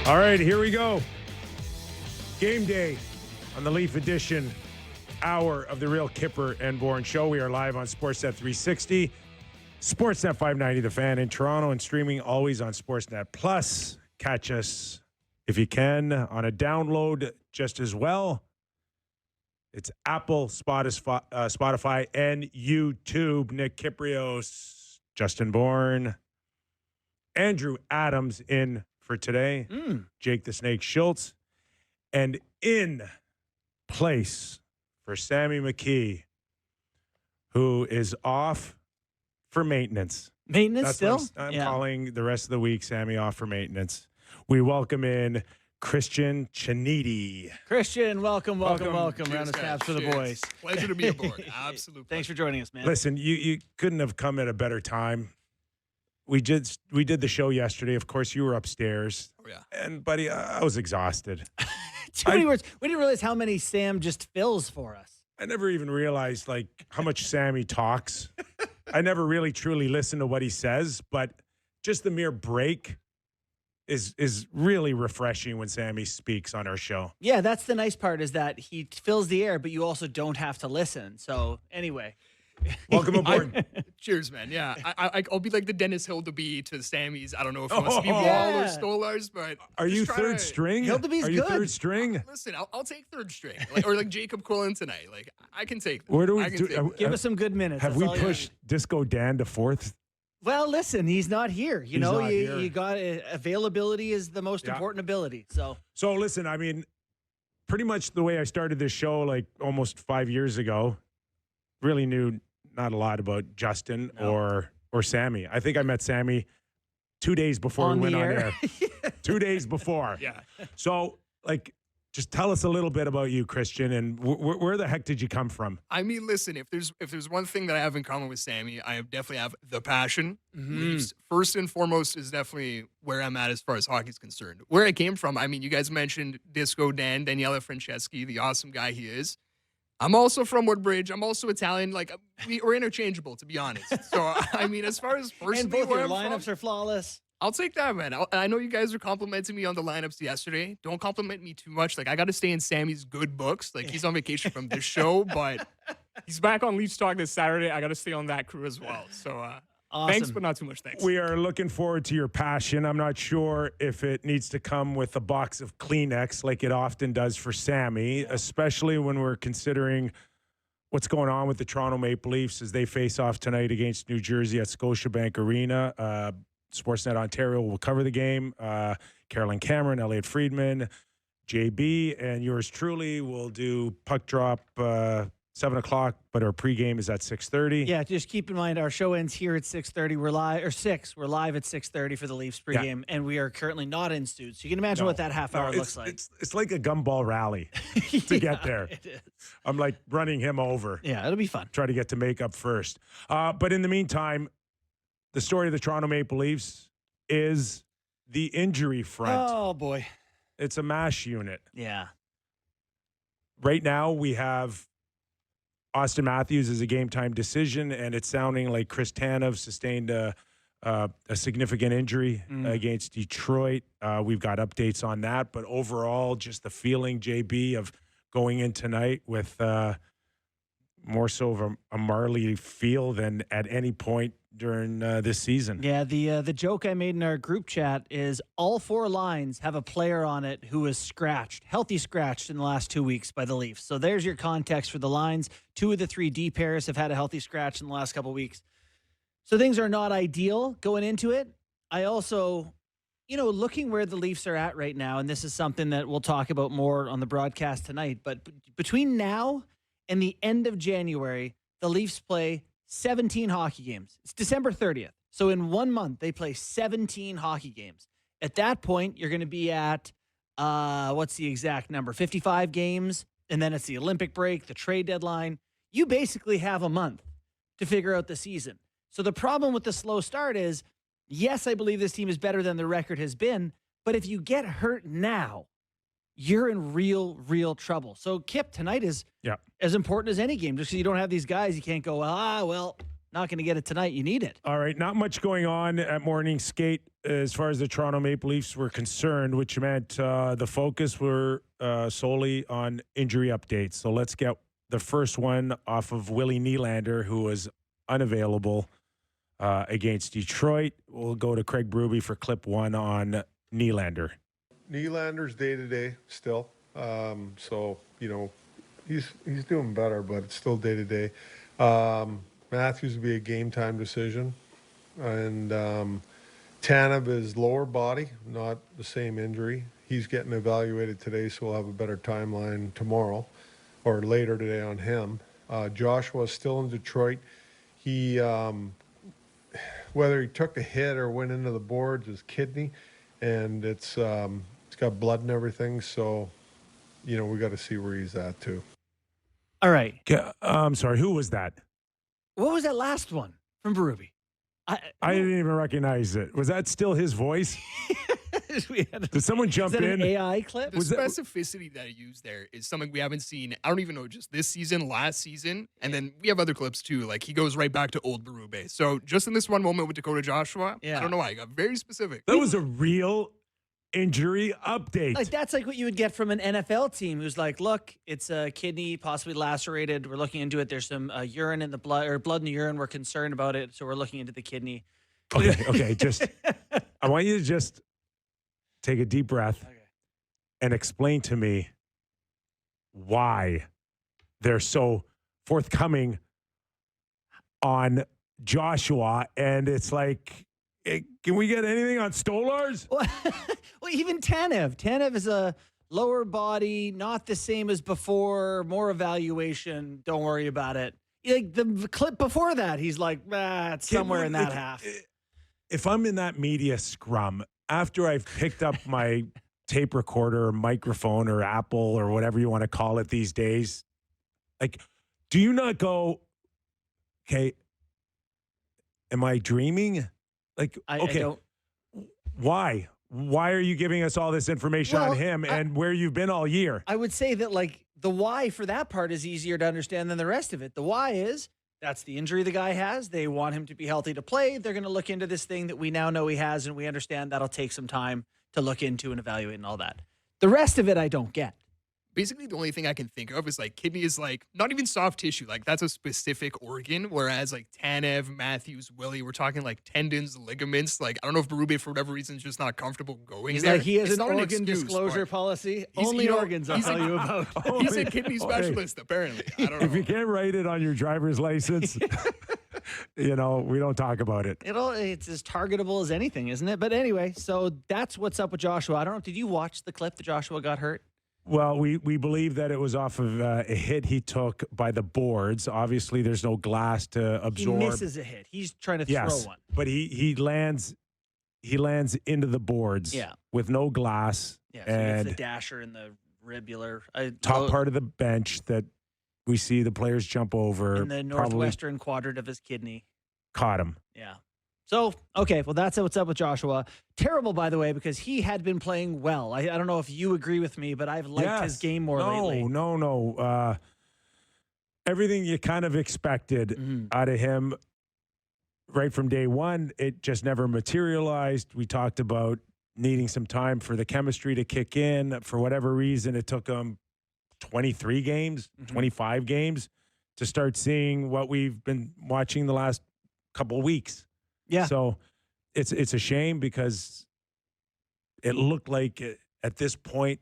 All right, here we go. Game day on the Leaf Edition hour of the Real Kyper and Bourne Show. We are live on Sportsnet 360, Sportsnet 590, The Fan in Toronto, and streaming always on Sportsnet Plus. Catch us, if you can, on a download just as well. It's Apple, Spotify, and YouTube. Nick Kypreos, Justin Bourne, Andrew Adams in for today. Jake the Snake Schultz. And in place for Sammy McKee, who is off for maintenance. Maintenance That's still? what I'm calling the rest of the week Sammy off for maintenance. We welcome in Cristian Ceniti. Christian, welcome. Round of Cheers, snaps for the cheers. boys. Pleasure to be aboard. Absolutely. Thanks for joining us, man. Listen, you couldn't have come at a better time. We did the show yesterday. Of course, you were upstairs. Oh, yeah. And, buddy, I was exhausted. Too many words. We didn't realize how many Sam just fills for us. I never even realized, like, how much Sammy talks. I never really truly listen to what he says, but just the mere break is really refreshing when Sammy speaks on our show. Yeah, that's the nice part is that he fills the air, but you also don't have to listen. So, anyway. Welcome aboard. Cheers, man. Yeah, I'll be like the Dennis Hildeby to Sammy's. I don't know if it wants to be Oh, Wall yeah. or Stolars, but Are just you try third to- string? Hildeby's Are you good. third string? Listen, I'll take third string, or like Jacob Quillen tonight. Like I can take. Where do we I can do? take that. Give us some good minutes. Have That's we all you pushed Disco Dan to fourth? need. Well, listen, he's not here. You He's know, not here. you got availability is the most Yeah. important ability. So, So listen, I mean, pretty much the way I started this show, like almost 5 years ago, really knew not a lot about Justin or Sammy. I think I met Sammy 2 days before On we the went air. on air. 2 days before. Yeah. So, like, just tell us a little bit about you, Christian, and where the heck did you come from? I mean, listen, if there's one thing that I have in common with Sammy, I definitely have the passion. Leafs, first and foremost, is definitely where I'm at as far as hockey's concerned. Where I came from, I mean, you guys mentioned Disco Dan, Daniele Franceschi, the awesome guy he is. I'm also from Woodbridge. I'm also Italian. Like, we're interchangeable, to be honest. So, I mean, as far as personally and both where your I'm lineups from, are flawless. I'll take that, man. I know you guys were complimenting me on the lineups yesterday. Don't compliment me too much. Like, I got to stay in Sammy's good books. Like, he's on vacation from this show, but he's back on Leafs Talk this Saturday. I got to stay on that crew as well. So, Awesome. thanks, but not too much thanks. We are looking forward to your passion. I'm not sure if it needs to come with a box of Kleenex like it often does for Sammy, especially when we're considering what's going on with the Toronto Maple Leafs as they face off tonight against New Jersey at Scotiabank Arena. Sportsnet Ontario will cover the game. Carolyn Cameron, Elliot Friedman, JB, and yours truly will do puck drop 7 o'clock, but our pregame is at 6:30. Yeah, just keep in mind our show ends here at 6:30. We're live, or 6. We're live at 6:30 for the Leafs pregame, and we are currently not in studio. So you can imagine what that half hour looks like. It's like a gumball rally to get there. It is. I'm like running him over. Yeah, it'll be fun. Try to get to makeup first. But in the meantime, the story of the Toronto Maple Leafs is the injury front. Oh, boy. It's a MASH unit. Yeah. Right now, we have Austin Matthews as a game-time decision, and it's sounding like Chris Tanev sustained a significant injury against Detroit. We've got updates on that, but overall, just the feeling, JB, of going in tonight with more so of a Marley feel than at any point during this season. Yeah, the joke I made in our group chat is all 4 lines have a player on it who is healthy scratched in the last 2 weeks by the Leafs. So there's your context for the lines. 2 of the 3 D pairs have had a healthy scratch in the last couple of weeks. So things are not ideal going into it. I also, looking where the Leafs are at right now, and this is something that we'll talk about more on the broadcast tonight, but between now and the end of January, the Leafs play 17 hockey games. It's December 30th. So in 1 month, they play 17 hockey games. At that point, you're going to be at, what's the exact number? 55 games. And then it's the Olympic break, the trade deadline. You basically have a month to figure out the season. So the problem with the slow start is, yes, I believe this team is better than the record has been. But if you get hurt now, you're in real trouble. So Kip, tonight is as important as any game. Just because you don't have these guys, you can't go, not going to get it tonight. You need it. All right, not much going on at morning skate as far as the Toronto Maple Leafs were concerned, which meant the focus were solely on injury updates. So let's get the first one off of Willie Nylander, who was unavailable against Detroit. We'll go to Craig Berube for clip 1 on Nylander. Nylander's day-to-day still. So, he's doing better, but it's still day-to-day. Matthews would be a game-time decision. And Tanev is lower body, not the same injury. He's getting evaluated today, so we'll have a better timeline tomorrow or later today on him. Joshua's still in Detroit. He, whether he took a hit or went into the boards, his kidney, and it's got blood and everything. So, we got to see where he's at too. All right. I'm sorry, who was that? What was that last one from Berube? I didn't even recognize it. Was that still his voice? Did someone jump is that in? An AI clip? The specificity that I used there is something we haven't seen. I don't even know, just this season, last season, and then we have other clips too. Like he goes right back to old Berube. So just in this one moment with Dakota Joshua, I don't know why, he got very specific. That was a real injury update. Like that's like what you would get from an NFL team who's like, look, it's a kidney possibly lacerated. We're looking into it. There's some urine in the blood or blood in the urine. We're concerned about it, so we're looking into the kidney. Okay. Just I want you to just take a deep breath and explain to me why they're so forthcoming on Joshua. And it's like, can we get anything on Stolarz? Well, even Tanev. Tanev is a lower body, not the same as before, more evaluation. Don't worry about it. Like the clip before that, he's like, it's somewhere in that half. If I'm in that media scrum, after I've picked up my tape recorder or microphone or Apple or whatever you want to call it these days, like, do you not go, okay, am I dreaming? Like, okay, I don't. Why? Why are you giving us all this information on him and where you've been all year? I would say that, like, the why for that part is easier to understand than the rest of it. The why is that's the injury the guy has. They want him to be healthy to play. They're going to look into this thing that we now know he has, and we understand that'll take some time to look into and evaluate and all that. The rest of it I don't get. Basically, the only thing I can think of is like kidney is like not even soft tissue. Like that's a specific organ. Whereas like Tanev, Matthews, Willie, we're talking like tendons, ligaments. Like I don't know if Berube for whatever reason is just not comfortable going He's there. like he has It's an not organ excuse, disclosure but policy. Only organs I'll tell you about. He's a kidney specialist, apparently. I don't know. If you can't write it on your driver's license, we don't talk about it. It's as targetable as anything, isn't it? But anyway, so that's what's up with Joshua. I don't know. Did you watch the clip that Joshua got hurt? Well, we believe that it was off of a hit he took by the boards. Obviously, there's no glass to absorb. He misses a hit. He's trying to throw one. But he lands into the boards with no glass. Yeah, so and it's the dasher and the ribular. Top part of the bench that we see the players jump over. In the northwestern quadrant of his kidney. Caught him. Yeah. So, okay, well, that's what's up with Joshua. Terrible, by the way, because he had been playing well. I don't know if you agree with me, but I've liked his game more lately. No. Everything you kind of expected out of him right from day one, it just never materialized. We talked about needing some time for the chemistry to kick in. For whatever reason, it took him 23 games, 25 games to start seeing what we've been watching the last couple of weeks. Yeah. So it's a shame because it looked like at this point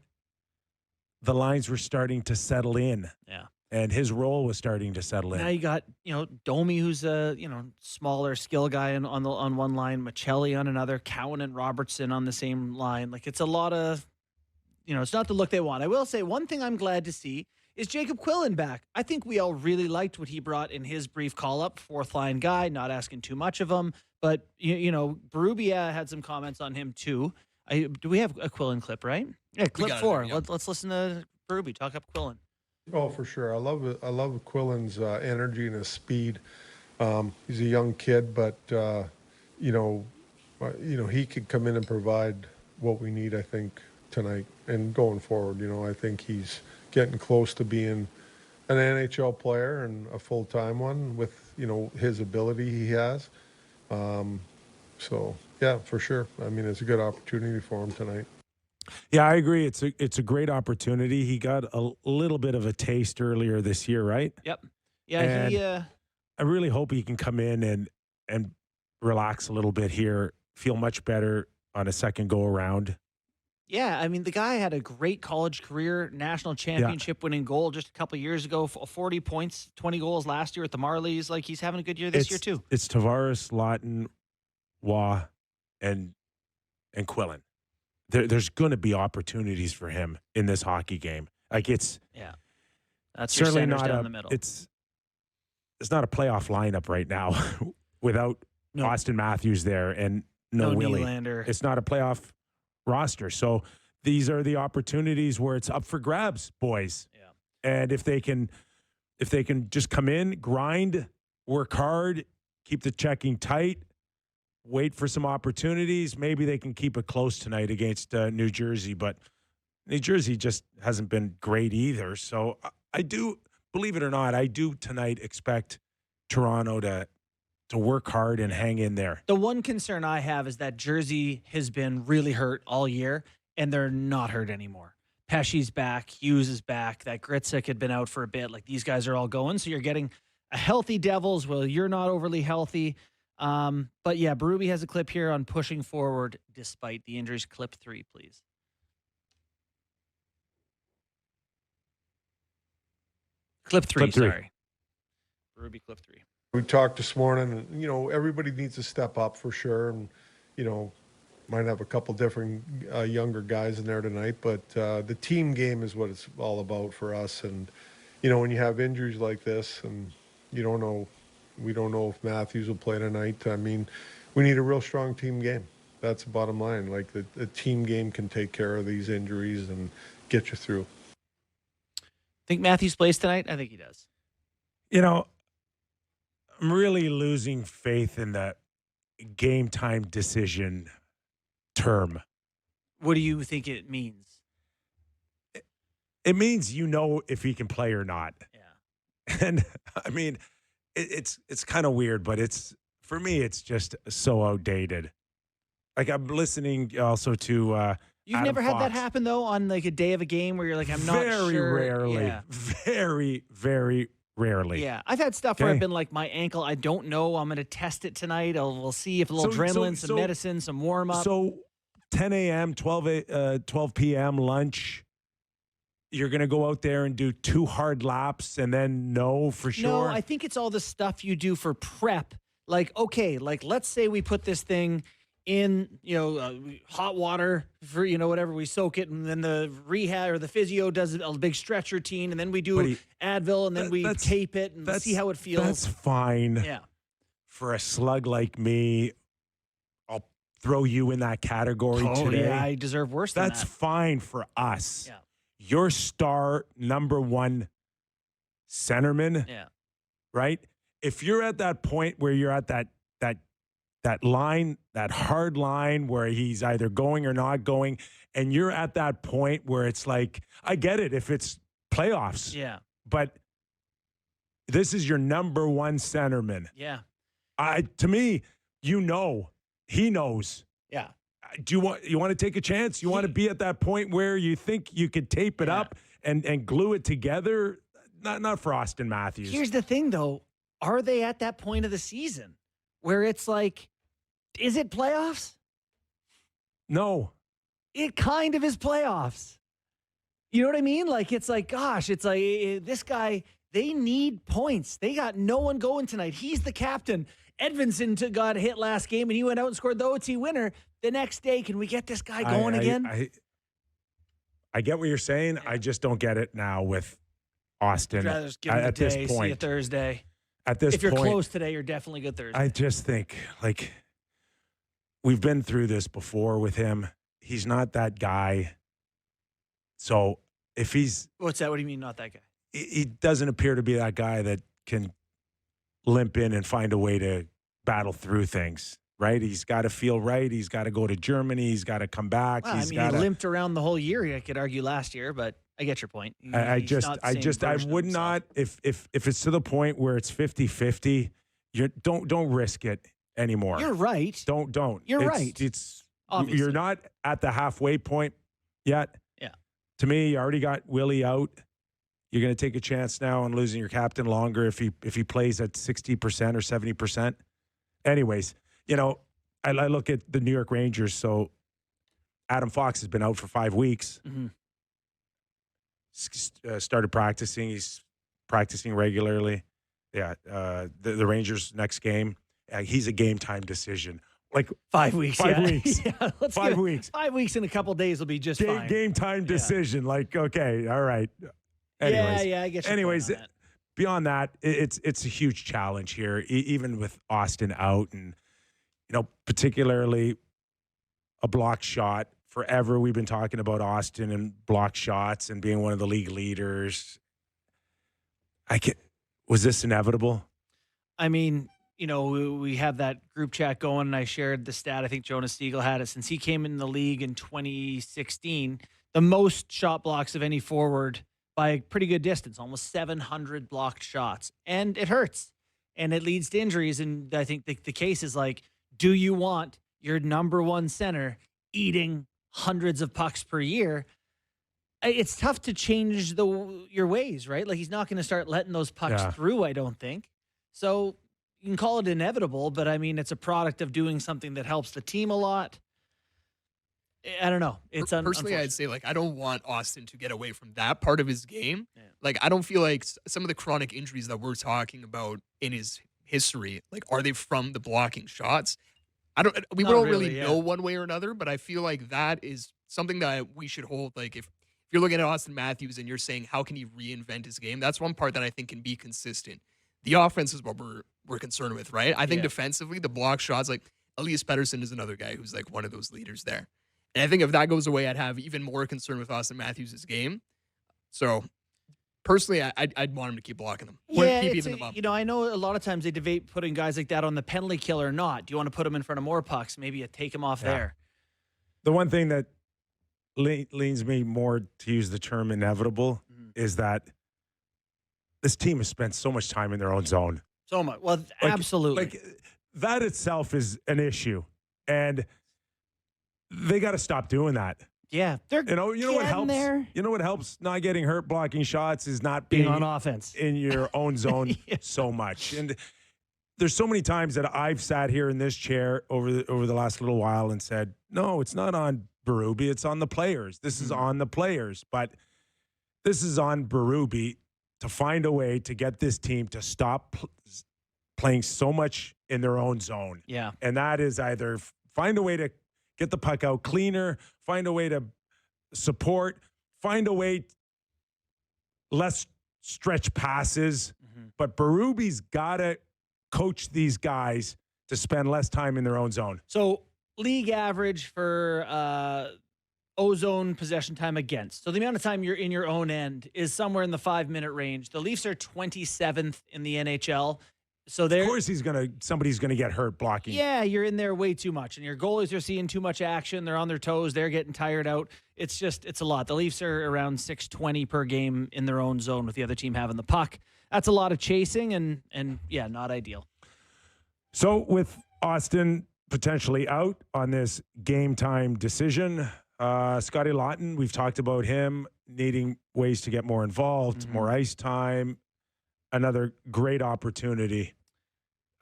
the lines were starting to settle in. Yeah. And his role was starting to settle in. Now you got, Domi, who's a, smaller skill guy on one line, Michelli on another, Cowan and Robertson on the same line. Like it's a lot of, it's not the look they want. I will say one thing I'm glad to see is Jacob Quillen back. I think we all really liked what he brought in his brief call-up, fourth line guy, not asking too much of him. But, Berube had some comments on him too. Do we have a Quillen clip, right? Yeah, clip 4. Let's listen to Berube talk up Quillen. Oh, for sure. I love it. I love Quillen's energy and his speed. He's a young kid, but he could come in and provide what we need, I think, tonight and going forward. I think he's getting close to being an NHL player and a full-time one with, his ability he has. So, yeah, for sure. I mean, it's a good opportunity for him tonight. Yeah, I agree. It's a great opportunity. He got a little bit of a taste earlier this year, right? Yep. Yeah, And I really hope he can come in and relax a little bit here, feel much better on a second go around. Yeah, I mean, the guy had a great college career, national championship winning goal just a couple of years ago, 40 points, 20 goals last year at the Marlies. Like, he's having a good year this year, too. It's Tavares, Lawton, Waugh, and Quillen. There's going to be opportunities for him in this hockey game. Like, it's that's your certainly centers not down the middle. It's not a playoff lineup right now without Austin Matthews there and no Willie. Nylander. It's not a playoff roster. So these are the opportunities where it's up for grabs, boys. Yeah. And if they can just come in, grind, work hard, keep the checking tight, wait for some opportunities, maybe they can keep it close tonight against New Jersey. But New Jersey just hasn't been great either. So I do, believe it or not, I do tonight expect Toronto to work hard and hang in there. The one concern I have is that Jersey has been really hurt all year, and they're not hurt anymore. Pesci's back. Hughes is back. That Gritsik had been out for a bit. Like, these guys are all going. So you're getting a healthy Devils. Well, you're not overly healthy. But, yeah, Berube has a clip here on pushing forward despite the injuries. Clip 3, please. Clip 3, sorry. Berube, clip 3. We talked this morning, and, everybody needs to step up for sure. And, might have a couple different younger guys in there tonight, but the team game is what it's all about for us. And, when you have injuries like this and we don't know if Matthews will play tonight. I mean, we need a real strong team game. That's the bottom line. Like, the team game can take care of these injuries and get you through. Think Matthews plays tonight? I think he does. I'm really losing faith in the game time decision term. What do you think it means? It means if he can play or not. Yeah. And I mean, it's kind of weird, but for me, it's just so outdated. Like, I'm listening also to You've Adam never had Fox. that happen, though, on like a day of a game where you're like, I'm not sure. Very rarely. Yeah. Very, very rarely. Yeah. I've had stuff where I've been like, my ankle, I don't know. I'm going to test it tonight. We'll see if a little adrenaline, some medicine, some warm up. So 10 a.m., 12 p.m. lunch, you're going to go out there and do 2 hard laps and then know for sure? No, I think it's all the stuff you do for prep. Like, okay, like let's say we put this thing in, hot water for, whatever, we soak it, and then the rehab or the physio does a big stretch routine, and then we do Advil, and then we tape it and see how it feels. That's fine. Yeah. For a slug like me, I'll throw you in that category today. Yeah, I deserve worse than that. That's fine for us. Yeah. Your star number one centerman, right? If you're at that point where you're at that line, that hard line where he's either going or not going, and you're at that point where it's like, I get it if it's playoffs. Yeah. But this is your number one centerman. Yeah. To me, he knows. Yeah. Do you want to take a chance? You want to be at that point where you think you could tape it up and glue it together? Not for Austin Matthews. Here's the thing, though. Are they at that point of the season where it's like, is it playoffs? No. It kind of is playoffs. You know what I mean? Like, it's like, gosh, it's like this guy, they need points. They got no one going tonight. He's the captain. Edvinsson got hit last game, and he went out and scored the OT winner. The next day, can we get this guy going again? I get what you're saying. I just don't get it now with Austin I'd rather just give him at the this day, point. see you Thursday. At this if you're point, close today, you're definitely good Thursday. I just think, like, we've been through this before with him. He's not that guy. So if he's... What's that? What do you mean not that guy? He doesn't appear to be that guy that can limp in and find a way to battle through things, right? He's got to feel right. He's got to go to Germany. He's got to come back. Well, he limped around the whole year, I could argue, last year, but I get your point. I He's not the same I version of would himself. not, if it's to the point where it's 50-50, don't risk it anymore. You're right. Don't. You're right. It's Obviously. you're not at the halfway point yet. Yeah. To me, you already got Willie out. You're going to take a chance now on losing your captain longer if he plays at 60% or 70%. Anyways, I look at the New York Rangers. So Adam Fox has been out for 5 weeks. Mm-hmm. Started practicing. He's practicing regularly. Yeah. The Rangers' next game, he's a game time decision. Like 5 weeks. 5 weeks. Yeah, 5 weeks. 5 weeks in a couple days will be just fine. Game time decision. Like, okay, all right. Anyways, Yeah, I get your anyways, point on that. beyond that, it's a huge challenge here, even with Austin out, and particularly a block shot. Forever, we've been talking about Austin and block shots and being one of the league leaders. Was this inevitable? I mean, we have that group chat going, and I shared the stat. I think Jonas Siegel had it. Since he came in the league in 2016, the most shot blocks of any forward by a pretty good distance, almost 700 blocked shots. And it hurts, and it leads to injuries. And I think the case is like, do you want your number one center eating hundreds of pucks per year? It's tough to change your ways, right? Like, he's not going to start letting those pucks through, I don't think. So you can call it inevitable, but I mean, it's a product of doing something that helps the team a lot. I don't know. It's personally, I'd say, like, I don't want Austin to get away from that part of his game. Yeah. Like, I don't feel like some of the chronic injuries that we're talking about in his history, like, are they from the blocking shots? We don't really know one way or another, but I feel like that is something that we should hold. Like, if you're looking at Austin Matthews and you're saying, how can he reinvent his game? That's one part that I think can be consistent. The offense is what we're concerned with, right? I think defensively, the block shots, like, Elias Pettersson is another guy who's like one of those leaders there. And I think if that goes away, I'd have even more concern with Austin Matthews' game. So personally, I'd want him to keep blocking them. Keep even them up. I know a lot of times they debate putting guys like that on the penalty kill or not. Do you want to put them in front of more pucks? Maybe you take them off there. The one thing that leans me more to use the term inevitable is that this team has spent so much time in their own zone. So much. Well, absolutely. Like, that itself is an issue. And they got to stop doing that. Yeah. They're you know what helps? There. You know what helps not getting hurt blocking shots is not being on offense in your own zone so much. And there's so many times that I've sat here in this chair over the last little while and said, no, it's not on Berube, it's on the players. This is on the players. But this is on Berube to find a way to get this team to stop playing so much in their own zone. Yeah. And that is either find a way to get the puck out cleaner, find a way to support, find a way less stretch passes. But Berube's got to coach these guys to spend less time in their own zone. So league average for ozone possession time against. So the amount of time you're in your own end is somewhere in the 5-minute range. The Leafs are 27th in the NHL. So of course somebody's gonna get hurt blocking. Yeah, you're in there way too much, and your goalies are seeing too much action. They're on their toes. They're getting tired out. It's a lot. The Leafs are around 620 per game in their own zone with the other team having the puck. That's a lot of chasing, and yeah, not ideal. So with Austin potentially out on this game time decision, Scotty Laughton, we've talked about him needing ways to get more involved, more ice time. Another great opportunity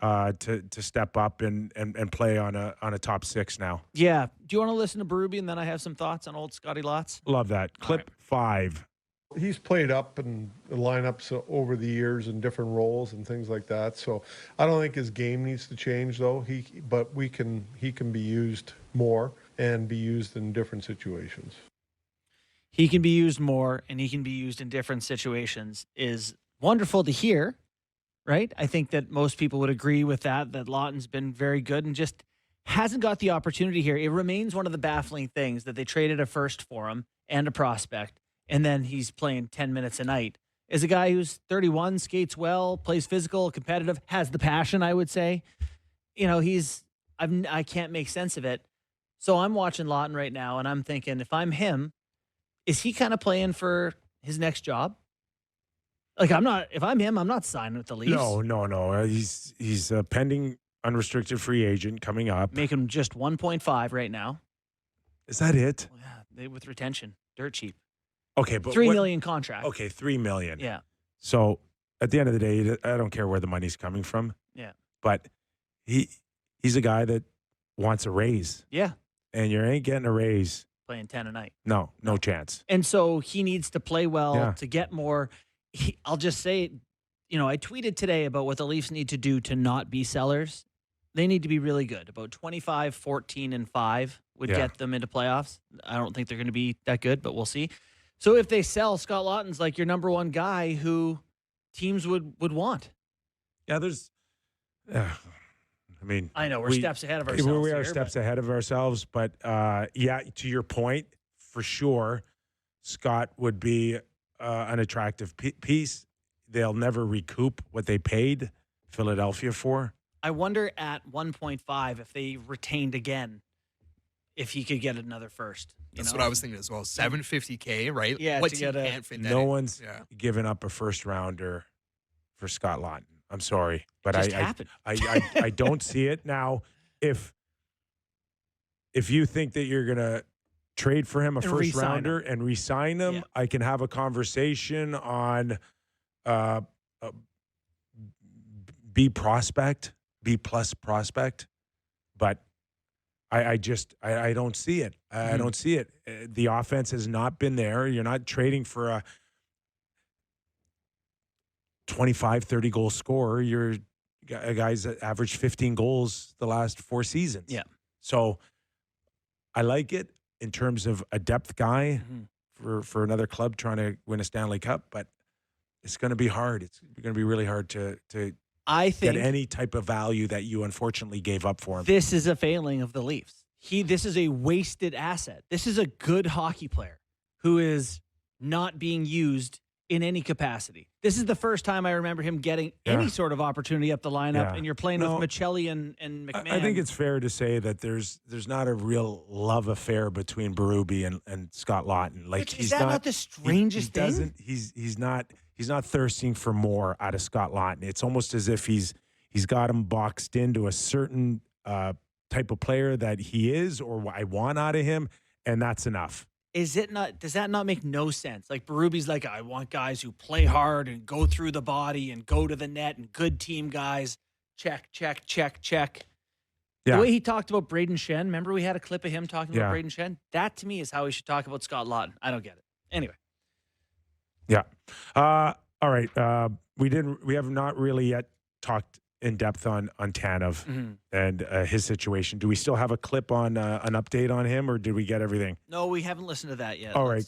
to step up and play on a top six now. Yeah. Do you want to listen to Berube, and then I have some thoughts on old Scotty Laughton? Love that. Clip 5. He's played up in lineups over the years in different roles and things like that. So I don't think his game needs to change, though. He can be used more and be used in different situations. He can be used more, and he can be used in different situations is wonderful to hear, right? I think that most people would agree with that Laughton's been very good and just hasn't got the opportunity here. It remains one of the baffling things that they traded a first for him and a prospect, and then he's playing 10 minutes a night. Is a guy who's 31, skates well, plays physical, competitive, has the passion, I would say. I can't make sense of it. So I'm watching Laughton right now, and I'm thinking, if I'm him, is he kind of playing for his next job? Like, if I'm him, I'm not signing with the Leafs. No. He's a pending unrestricted free agent coming up. Making just 1.5 right now. Is that it? Well, yeah, with retention, dirt cheap. Okay, but $3 million contract. Okay, $3 million. Yeah. So at the end of the day, I don't care where the money's coming from. Yeah. But he's a guy that wants a raise. Yeah. And you ain't getting a raise. Playing 10 a night. No chance. And so he needs to play well Yeah. to get more. I'll just say, I tweeted today about what the Leafs need to do to not be sellers. They need to be really good. About 25, 14, and 5 would get them into playoffs. I don't think they're going to be that good, but we'll see. So if they sell, Scott Laughton's like your number one guy who teams would want. Yeah, there's. I know we're steps ahead of ourselves. We are steps ahead of ourselves, but to your point, for sure, Scott would be an attractive piece. They'll never recoup what they paid Philadelphia for. I wonder at 1.5 if they retained again, if he could get another first. That's what I was thinking as well. $750K, right? Yeah, what to team get can't fit that no in? one's given up a first rounder for Scott Laughton. I'm sorry, but I don't see it now. If you think that you're gonna trade for him a first rounder and re-sign him, I can have a conversation on B plus prospect, but I don't see it. I don't see it. The offense has not been there. You're not trading for a 25, 30 goal scorer. You're a guy's that averaged 15 goals the last 4 seasons. Yeah. So I like it in terms of a depth guy for another club trying to win a Stanley Cup, but it's going to be hard. It's going to be really hard to get any type of value that you unfortunately gave up for him. This is a failing of the Leafs. This is a wasted asset. This is a good hockey player who is not being used in any capacity. This is the first time I remember him getting any sort of opportunity up the lineup, and you're playing with Michelli and McMahon. I think it's fair to say that there's not a real love affair between Berube and Scott Laughton. Like, is that not the strangest thing? He's not thirsting for more out of Scott Laughton. It's almost as if he's got him boxed into a certain type of player that he is, or what I want out of him, and that's enough. Is it not? Does that not make no sense? Like, Berube's like, I want guys who play hard and go through the body and go to the net and good team guys. Check. Yeah. The way he talked about Braden Shen, remember we had a clip of him talking about Braden Shen? That to me is how he should talk about Scott Laughton. I don't get it. Anyway. Yeah. All right. We have not really yet talked in depth on Tanev and his situation. Do we still have a clip on an update on him, or did we get everything? No, we haven't listened to that yet. All right.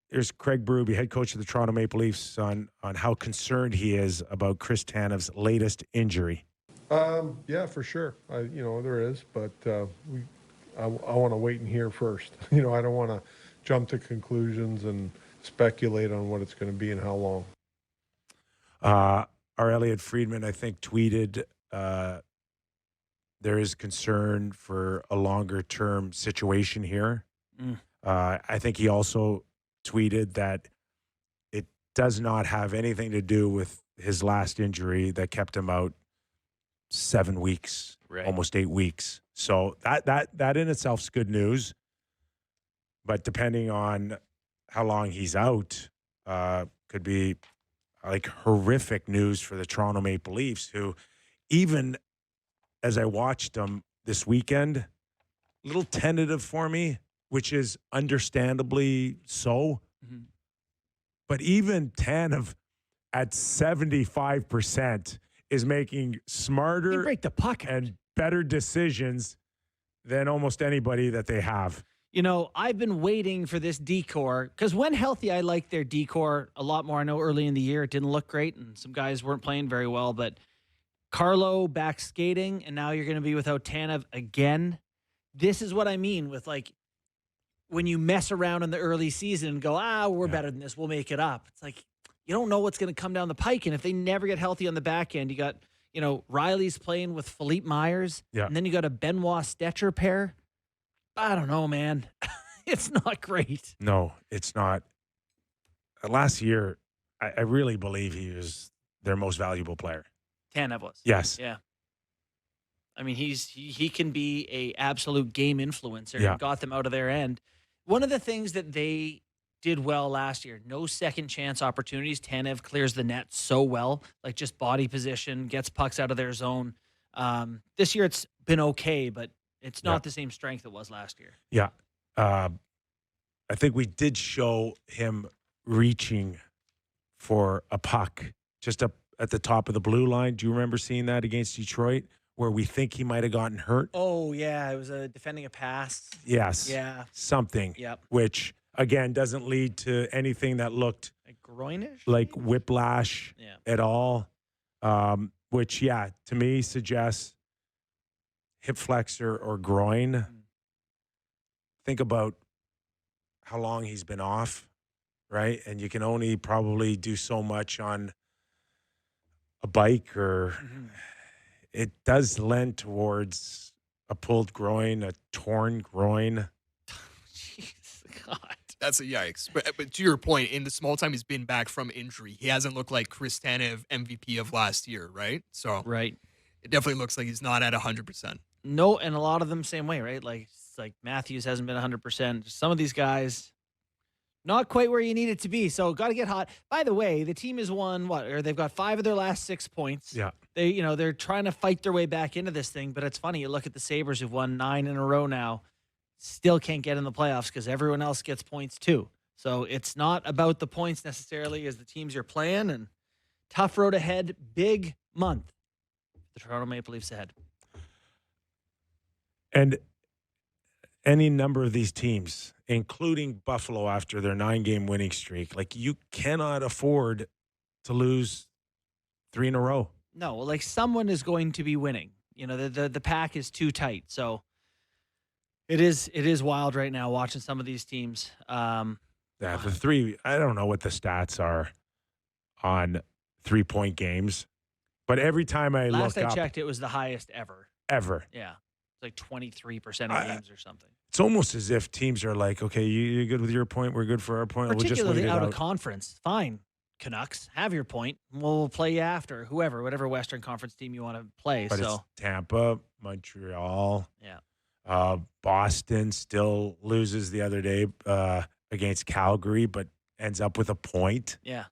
Here's Craig Berube, head coach of the Toronto Maple Leafs, on how concerned he is about Chris Tanev's latest injury. Yeah, for sure. There is, but I want to wait and hear first. I don't want to jump to conclusions and speculate on what it's going to be and how long. Our Elliot Friedman, I think, tweeted there is concern for a longer-term situation here. I think he also tweeted that it does not have anything to do with his last injury that kept him out 7 weeks, almost 8 weeks. So that in itself is good news. But depending on how long he's out, could be like horrific news for the Toronto Maple Leafs, who, even as I watched them this weekend, a little tentative for me, which is understandably so. But even Tanev at 75% is making smarter break the puck and better decisions than almost anybody that they have. I've been waiting for this decor because when healthy, I like their decor a lot more. I know early in the year it didn't look great and some guys weren't playing very well, but Carlo back skating, and now you're going to be without Tanev again. This is what I mean with, like, when you mess around in the early season and go, we're better than this, we'll make it up. It's like, you don't know what's going to come down the pike. And if they never get healthy on the back end, you got, Riley's playing with Philippe Myers. Yeah. And then you got a Benoit Stetcher pair. I don't know, man. It's not great. No, it's not. But last year, I really believe he was their most valuable player. Tanev was. Yes. Yeah. I mean, he can be a absolute game influencer. Yeah. And got them out of their end. One of the things that they did well last year, no second chance opportunities. Tanev clears the net so well, like just body position, gets pucks out of their zone. This year it's been okay, but it's not the same strength it was last year. Yeah. I think we did show him reaching for a puck just up at the top of the blue line. Do you remember seeing that against Detroit where we think he might have gotten hurt? Oh, yeah. It was defending a pass. Yes. Yeah. Something. Yep. Which, again, doesn't lead to anything that looked Like groinish? like whiplash at all. Which, to me suggests hip flexor or groin. Think about how long he's been off, right? And you can only probably do so much on a bike, or it does lend towards a pulled groin, a torn groin. Jeez, God. That's a yikes. But to your point, in the small time he's been back from injury, he hasn't looked like Chris Tanev MVP of last year, right? So Right. it definitely looks like he's not at 100%. No, and a lot of them same way, right? Like Matthews hasn't been 100%. Some of these guys, not quite where you need it to be. So got to get hot. By the way, the team has won or they've got 5 of their last 6 points. Yeah. They're trying to fight their way back into this thing, but it's funny. You look at the Sabres who've won 9 in a row now, still can't get in the playoffs because everyone else gets points too. So it's not about the points necessarily as the teams you're playing, and tough road ahead, big month. The Toronto Maple Leafs ahead. And any number of these teams, including Buffalo after their 9-game winning streak, like you cannot afford to lose 3 in a row. No, like someone is going to be winning. You know, the pack is too tight. So it is wild right now watching some of these teams. The 3, I don't know what the stats are on 3-point games, but every time I Last look I up, checked, it was the highest ever. Yeah. It's like 23% of games or something. It's almost as if teams are like, okay, you're good with your point, we're good for our point. We'll just Particularly wait it out out. of conference. Fine, Canucks, have your point. We'll play you after. Whatever Western Conference team you want to play. But so it's Tampa, Montreal. Yeah. Boston still loses the other day against Calgary, but ends up with a point. Yeah.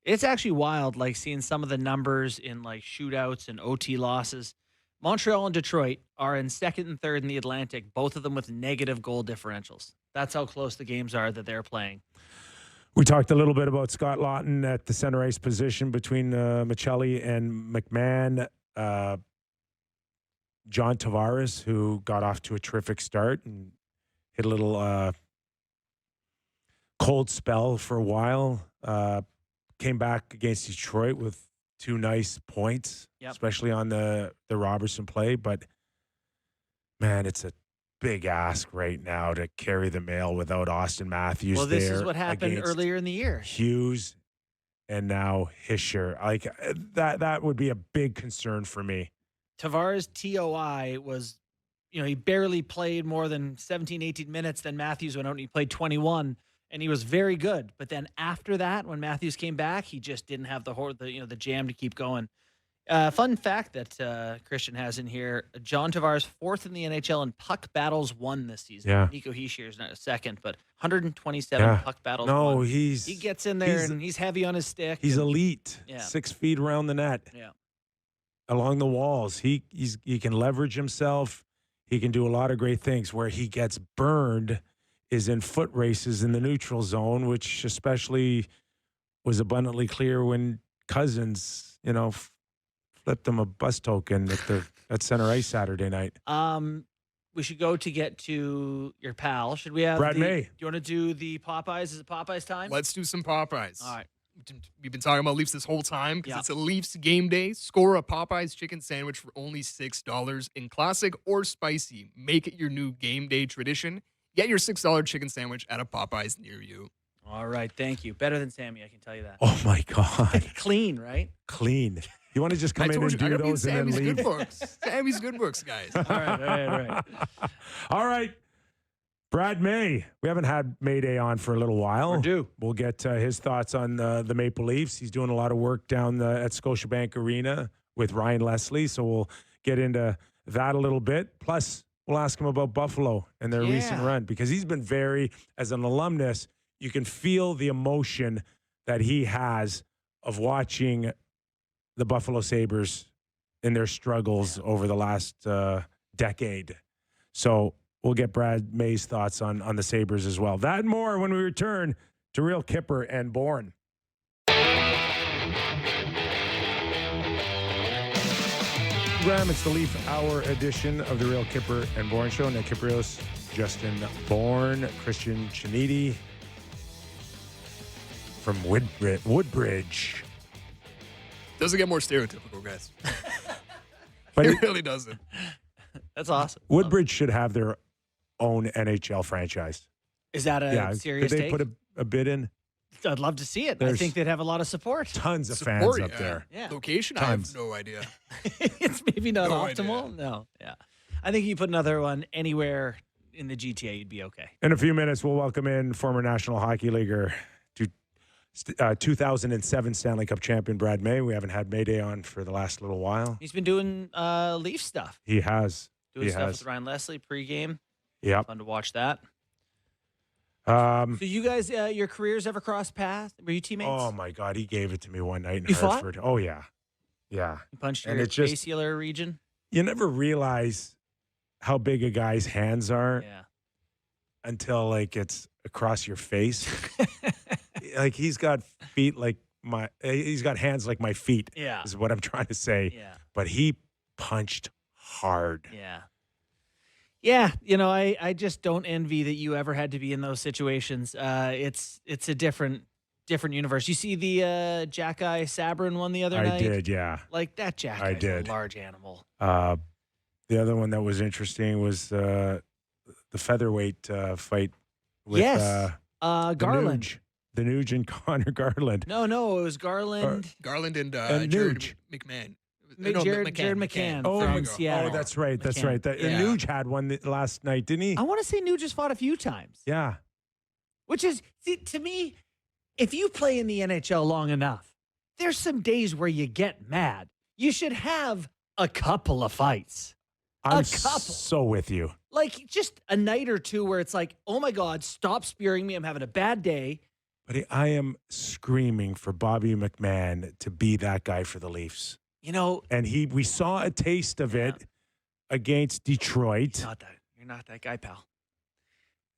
It's actually wild, like seeing some of the numbers in like shootouts and OT losses. Montreal and Detroit are in 2nd and 3rd in the Atlantic, both of them with negative goal differentials. That's how close the games are that they're playing. We talked a little bit about Scott Lawton at the center ice position between Michelli and McMahon. John Tavares, who got off to a terrific start and hit a little cold spell for a while, came back against Detroit with 2 nice points, especially on the Robertson play. But, man, it's a big ask right now to carry the mail without Austin Matthews. Well, this is what happened earlier in the year. Hughes and now Hischier. Like that would be a big concern for me. Tavares' TOI was, he barely played more than 17, 18 minutes. Then Matthews went out and he played 21. And he was very good, but then after that, when Matthews came back, he just didn't have the jam to keep going. Fun fact that Christian has in here: John Tavares 4th in the NHL in puck battles won this season. Yeah. Nico Hischier is not 2nd, but 127 puck battles. won. He gets in there and he's heavy on his stick. He's elite. Yeah. 6 feet around the net. Yeah. Along the walls, he can leverage himself. He can do a lot of great things. Where he gets burned is in foot races in the neutral zone, which especially was abundantly clear when Cousins, flipped him a bus token at center ice Saturday night. We should go to get to your pal. Should we have Brad May? Do you want to do the Popeyes? Is it Popeyes time? Let's do some Popeyes. All right. We've been talking about Leafs this whole time because Yeah. it's a Leafs game day. Score a Popeyes chicken sandwich for only $6 in classic or spicy. Make it your new game day tradition. Get your $6 chicken sandwich at a Popeyes near you. All right. Thank you. Better than Sammy, I can tell you that. Oh, my God. Clean, right? Clean. You want to just come I in told and you, I do gotta be in those and then Sammy's leave? good books. Sammy's good books, guys. All right. All right. Brad May. We haven't had Mayday on for a little while. We're due. We'll get his thoughts on the Maple Leafs. He's doing a lot of work down at Scotiabank Arena with Ryan Leslie, so we'll get into that a little bit. Plus, we'll ask him about Buffalo and their recent run, because he's been as an alumnus, you can feel the emotion that he has of watching the Buffalo Sabres in their struggles over the last decade. So we'll get Brad May's thoughts on the Sabres as well. That and more when we return to Real Kyper and Bourne. It's the Leaf Hour edition of the Real Kyper and Bourne Show. Nick Kypreos, Justin Bourne, Cristian Ceniti from Woodbridge. Doesn't get more stereotypical, guys. But it really doesn't. That's awesome. Woodbridge should have their own NHL franchise. Is that a serious Did they take? put a bid in? I'd love to see it. I There's think they'd have a lot of support. Tons of Support, fans up there. Yeah. Location, Tons. I have no idea. It's maybe not No optimal. idea. No. Yeah. I think you put another one anywhere in the GTA, you'd be okay. In a few minutes, we'll welcome in former National Hockey Leaguer, 2007 Stanley Cup champion Brad May. We haven't had Mayday on for the last little while. He's been doing Leaf stuff. He has. Doing stuff with Ryan Leslie pregame. Yep. Fun to watch that. So you guys, your careers ever crossed paths? Were you teammates? Oh my God, he gave it to me one night in You fought? Hartford. Oh yeah, yeah. You punched And your it's just- basilar region? You never realize how big a guy's hands are Yeah. until like it's across your face. Like he's got he's got hands like my feet. Yeah. Is what I'm trying to say. Yeah. But he punched hard. Yeah. Yeah, I just don't envy that you ever had to be in those situations. It's a different universe. You see the Jack-Eye Sabrin one the other night? I did, yeah. Like that Jack-Eye's did. a large animal. The other one that was interesting was the featherweight fight with Garland. The Nuge and Connor Garland. No, it was Garland. Garland and Jared Nuge. McMahon. Jared McCann from Seattle. Oh, that's right. That's McCann. right. Yeah. Nuge had one last night, didn't he? I want to say Nuge just fought a few times. Yeah. Which is, see, to me, if you play in the NHL long enough, there's some days where you get mad. You should have a couple of fights. I'm couple. so with you. Like just a night or two where it's like, oh my God, stop spearing me. I'm having a bad day. But I am screaming for Bobby McMahon to be that guy for the Leafs. And we saw a taste of it against Detroit. You're not that guy, pal.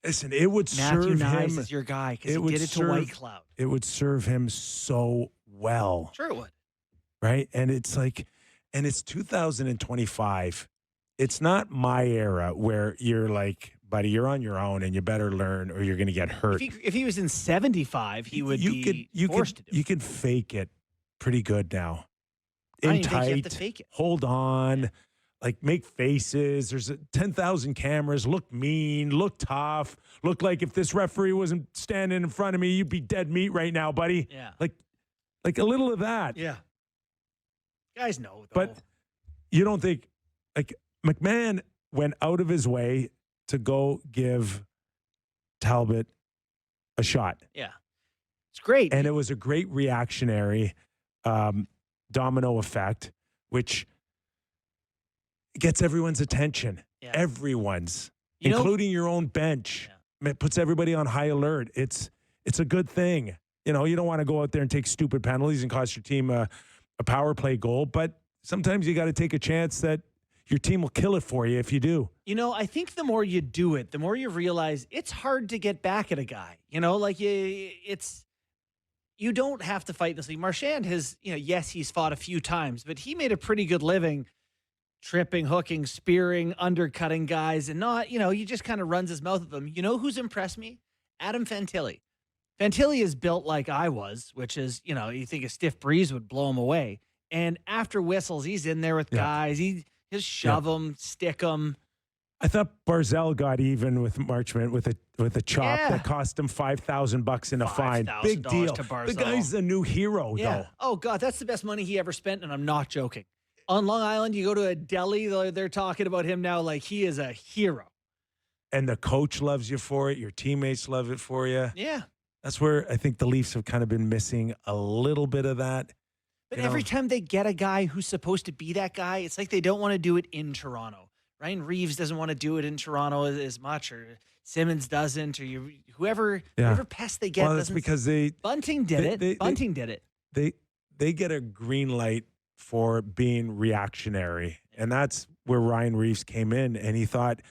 Listen, it would Matthew serve Nyes him. is your guy because it he would did it to serve- White Cloud. It would serve him so well. Sure it would. Right? And it's like, and it's 2025. It's not my era where you're like, buddy, you're on your own and you better learn or you're going to get hurt. If he was in 75, he would be forced to do You it. can fake it pretty good now. I don't In even think you have tight, to fake it. hold on, like make faces. There's 10,000 cameras. Look mean, look tough. Look like if this referee wasn't standing in front of me, you'd be dead meat right now, buddy. Yeah. Like a little of that. Yeah. Guys know, though. But you don't think, like, McMahon went out of his way to go give Talbot a shot. Yeah. It's great. And it was a great reactionary domino effect, which gets everyone's attention. Yeah. Everyone's, including your own bench. Yeah. It puts everybody on high alert. It's a good thing. You don't want to go out there and take stupid penalties and cost your team a power play goal, but sometimes you got to take a chance that your team will kill it for you if you do. I think the more you do it, the more you realize it's hard to get back at a guy. You don't have to fight this league. Marchand has, yes, he's fought a few times, but he made a pretty good living tripping, hooking, spearing, undercutting guys and not, he just kind of runs his mouth at them. You know who's impressed me? Adam Fantilli. Fantilli is built like I was, which is, you think a stiff breeze would blow him away. And after whistles, he's in there with guys. He'll shove them, stick them. I thought Barzell got even with Marchment with a chop that cost him $5,000 in a fine. Big deal. To Barzell. The guy's a new hero, though. Oh God, that's the best money he ever spent, and I'm not joking. On Long Island, you go to a deli, they're talking about him now like he is a hero. and the coach loves you for it. Your teammates love it for you. Yeah. That's where I think the Leafs have kind of been missing a little bit of that. But every time they get a guy who's supposed to be that guy, it's like they don't want to do it in Toronto. Ryan Reeves doesn't want to do it in Toronto as much, or Simmons doesn't, or whoever pest they get. Well, that's because Bunting did it. Bunting did it. They get a green light for being reactionary, and that's where Ryan Reeves came in, and he thought,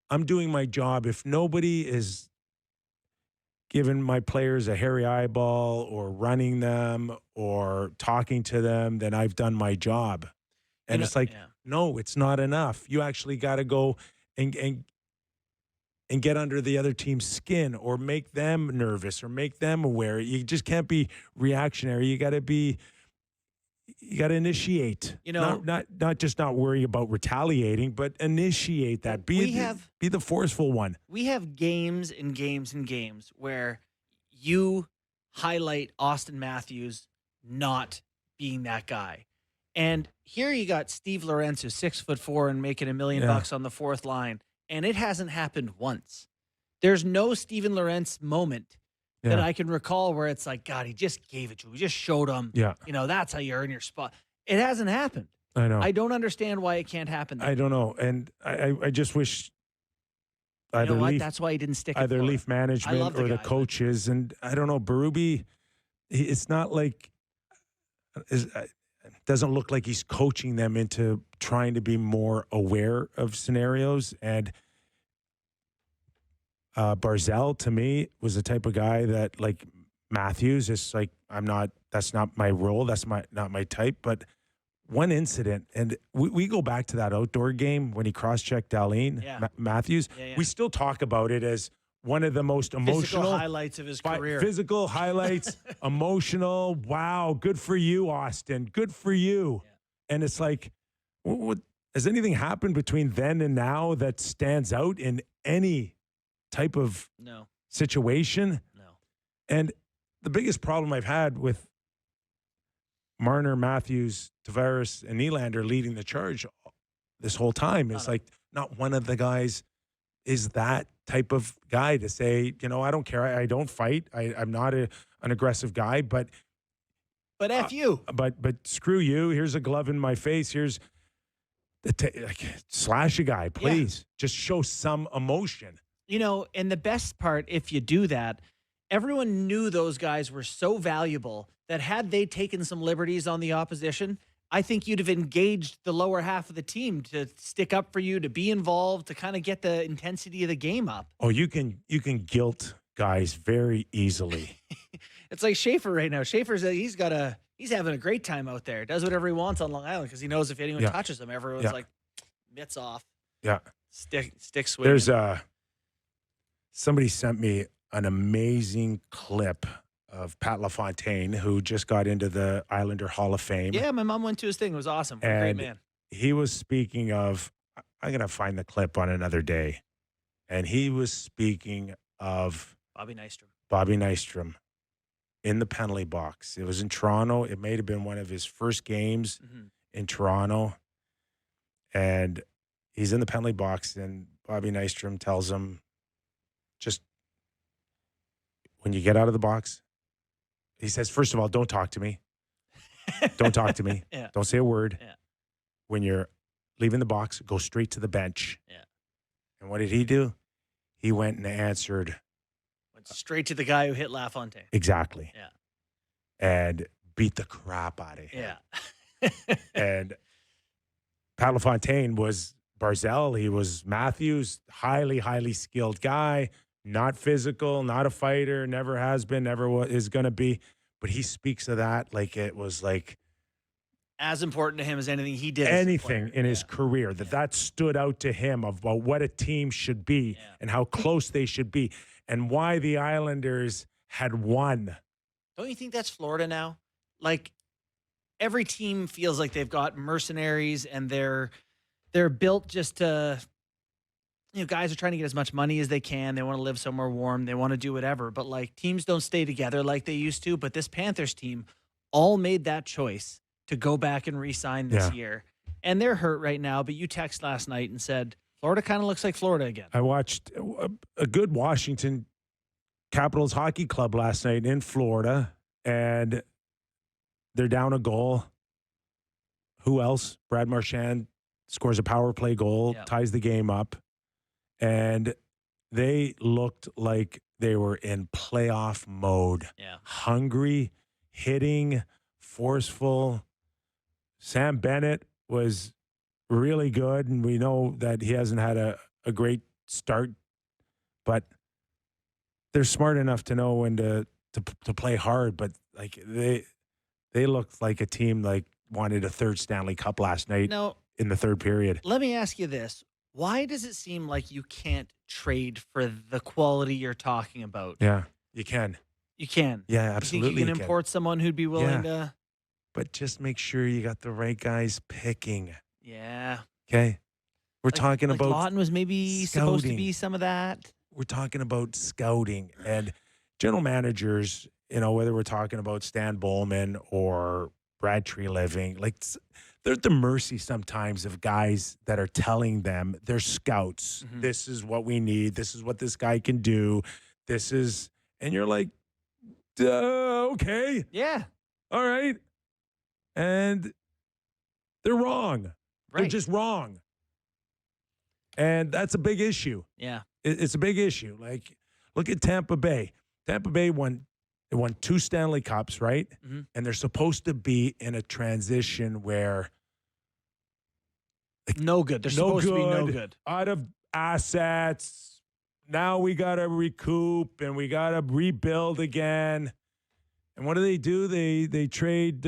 I'm doing my job. If nobody is giving my players a hairy eyeball or running them or talking to them, then I've done my job. And it's like, no, it's not enough. You actually got to go and get under the other team's skin or make them nervous or make them aware. You just can't be reactionary. You got to initiate. Not just not worry about retaliating, but initiate that. Be the forceful one. We have games and games and games where you highlight Austin Matthews not being that guy. And here you got Steve Lorentz, who's 6'4" and making $1 million on the fourth line, and it hasn't happened once. There's no Steven Lorentz moment that I can recall where it's like, God, he just gave it to him. He just showed him. Yeah. That's how you earn your spot. It hasn't happened. I know. I don't understand why it can't happen. I don't know. And I just wish either that's why he didn't stick either Leaf management or the coaches. And I don't know, Berube, it's not like it doesn't look like he's coaching them into trying to be more aware of scenarios. And Barzal, to me, was the type of guy that, like Matthews, is like, that's not my role. That's not my type. But one incident, and we go back to that outdoor game when he cross-checked Dahlin, Matthews. Yeah. We still talk about it as one of the most emotional physical highlights of his career. Physical highlights, emotional. Wow, good for you, Austin. Good for you. Yeah. And it's like, what has anything happened between then and now that stands out in any type of situation? No. And the biggest problem I've had with Marner, Matthews, Tavares, and Nylander leading the charge this whole time is like, not one of the guys is that type of guy to say, I don't care. I don't fight. I'm not an aggressive guy, but F you. But screw you. Here's a glove in my face. Here's slash a guy, please. Yeah. Just show some emotion. And the best part, if you do that, everyone knew those guys were so valuable that had they taken some liberties on the opposition, I think you'd have engaged the lower half of the team to stick up for you, to be involved, to kind of get the intensity of the game up. Oh, you can guilt guys very easily. It's like Schaefer right now. Schaefer's he's having a great time out there. Does whatever he wants on Long Island because he knows if anyone touches him, everyone's like, mitts off. Yeah. Stick swinging. There's somebody sent me an amazing clip of Pat LaFontaine, who just got into the Islander Hall of Fame. Yeah, my mom went to his thing. It was awesome. What a great man. He was speaking of, I'm going to find the clip on another day, and he was speaking of Bobby Nystrom in the penalty box. It was in Toronto. It may have been one of his first games in Toronto, and he's in the penalty box, and Bobby Nystrom tells him, just when you get out of the box, he says, first of all, don't talk to me. Don't talk to me. Yeah. Don't say a word. Yeah. When you're leaving the box, go straight to the bench. Yeah. And what did he do? He went and answered. Went straight to the guy who hit LaFontaine. Exactly. Yeah. And beat the crap out of him. Yeah. And Pat LaFontaine was Barzal. He was Matthews, highly, highly skilled guy. Not physical, not a fighter, never has been, never is going to be. But he speaks of that like it was like as important to him as anything he did. Anything in his career, that stood out to him about what a team should be and how close they should be and why the Islanders had won. Don't you think that's Florida now? Like every team feels like they've got mercenaries and they're built just to, guys are trying to get as much money as they can. They want to live somewhere warm. They want to do whatever. But, like, teams don't stay together like they used to. But this Panthers team all made that choice to go back and re-sign this year. And they're hurt right now. But you text last night and said, Florida kind of looks like Florida again. I watched a good Washington Capitals hockey club last night in Florida, and they're down a goal. Who else? Brad Marchand scores a power play goal, ties the game up, and they looked like they were in playoff mode. Yeah. Hungry, hitting, forceful. Sam Bennett was really good, and we know that he hasn't had a great start, but they're smart enough to know when to play hard. But like they looked like a team like wanted a third Stanley Cup last night in the third period. Let me ask you this. Why does it seem like you can't trade for the quality you're talking about? Yeah, you can. You can. Yeah, absolutely. You think you can import someone who'd be willing to? But just make sure you got the right guys picking. Yeah. Okay. We're talking about Lawton was maybe supposed to be some of that. We're talking about scouting and general managers, whether we're talking about Stan Bowman or Brad Treliving, like they're at the mercy sometimes of guys that are telling them they're scouts. Mm-hmm. This is what we need. This is what this guy can do. And you're like, okay. Yeah. All right. And they're wrong. Right. They're just wrong. And that's a big issue. Yeah. It's a big issue. Like, look at Tampa Bay. Tampa Bay won 2 Stanley Cups, right? Mm-hmm. And they're supposed to be in a transition where no good. They're supposed to be no good. Out of assets. Now we got to recoup and we got to rebuild again. And what do? They trade.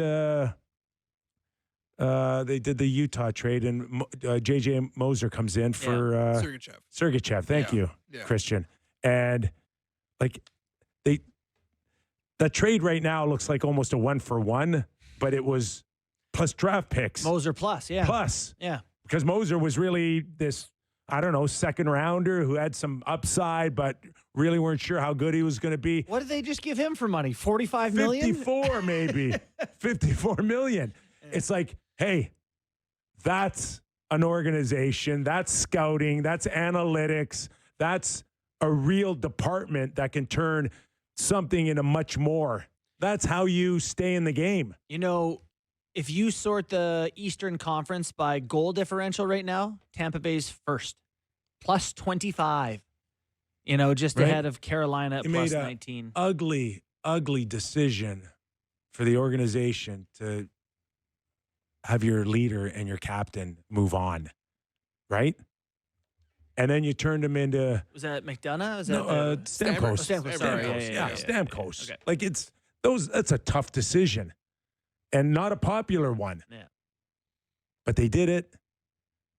They did the Utah trade, and J.J. Moser comes in for Sergachev. Sergachev, thank you, Christian. And that trade right now looks like almost a 1-for-1, but it was plus draft picks. Moser plus, yeah. Plus. Yeah. Because Moser was really this, I don't know, second rounder who had some upside, but really weren't sure how good he was going to be. What did they just give him for money? $45 million? 54 maybe. 54 million. It's like, hey, that's an organization. That's scouting. That's analytics. That's a real department that can turn something into much more. That's how you stay in the game. If you sort the Eastern Conference by goal differential right now, Tampa Bay's first. Plus 25. Just ahead of Carolina at plus 19. Ugly, ugly decision for the organization to have your leader and your captain move on, right? And then you turned him into... Was that McDonough? Stamkos. Stamkos. Yeah, Stamkos. Okay. Like, that's a tough decision and not a popular one. Yeah. But they did it,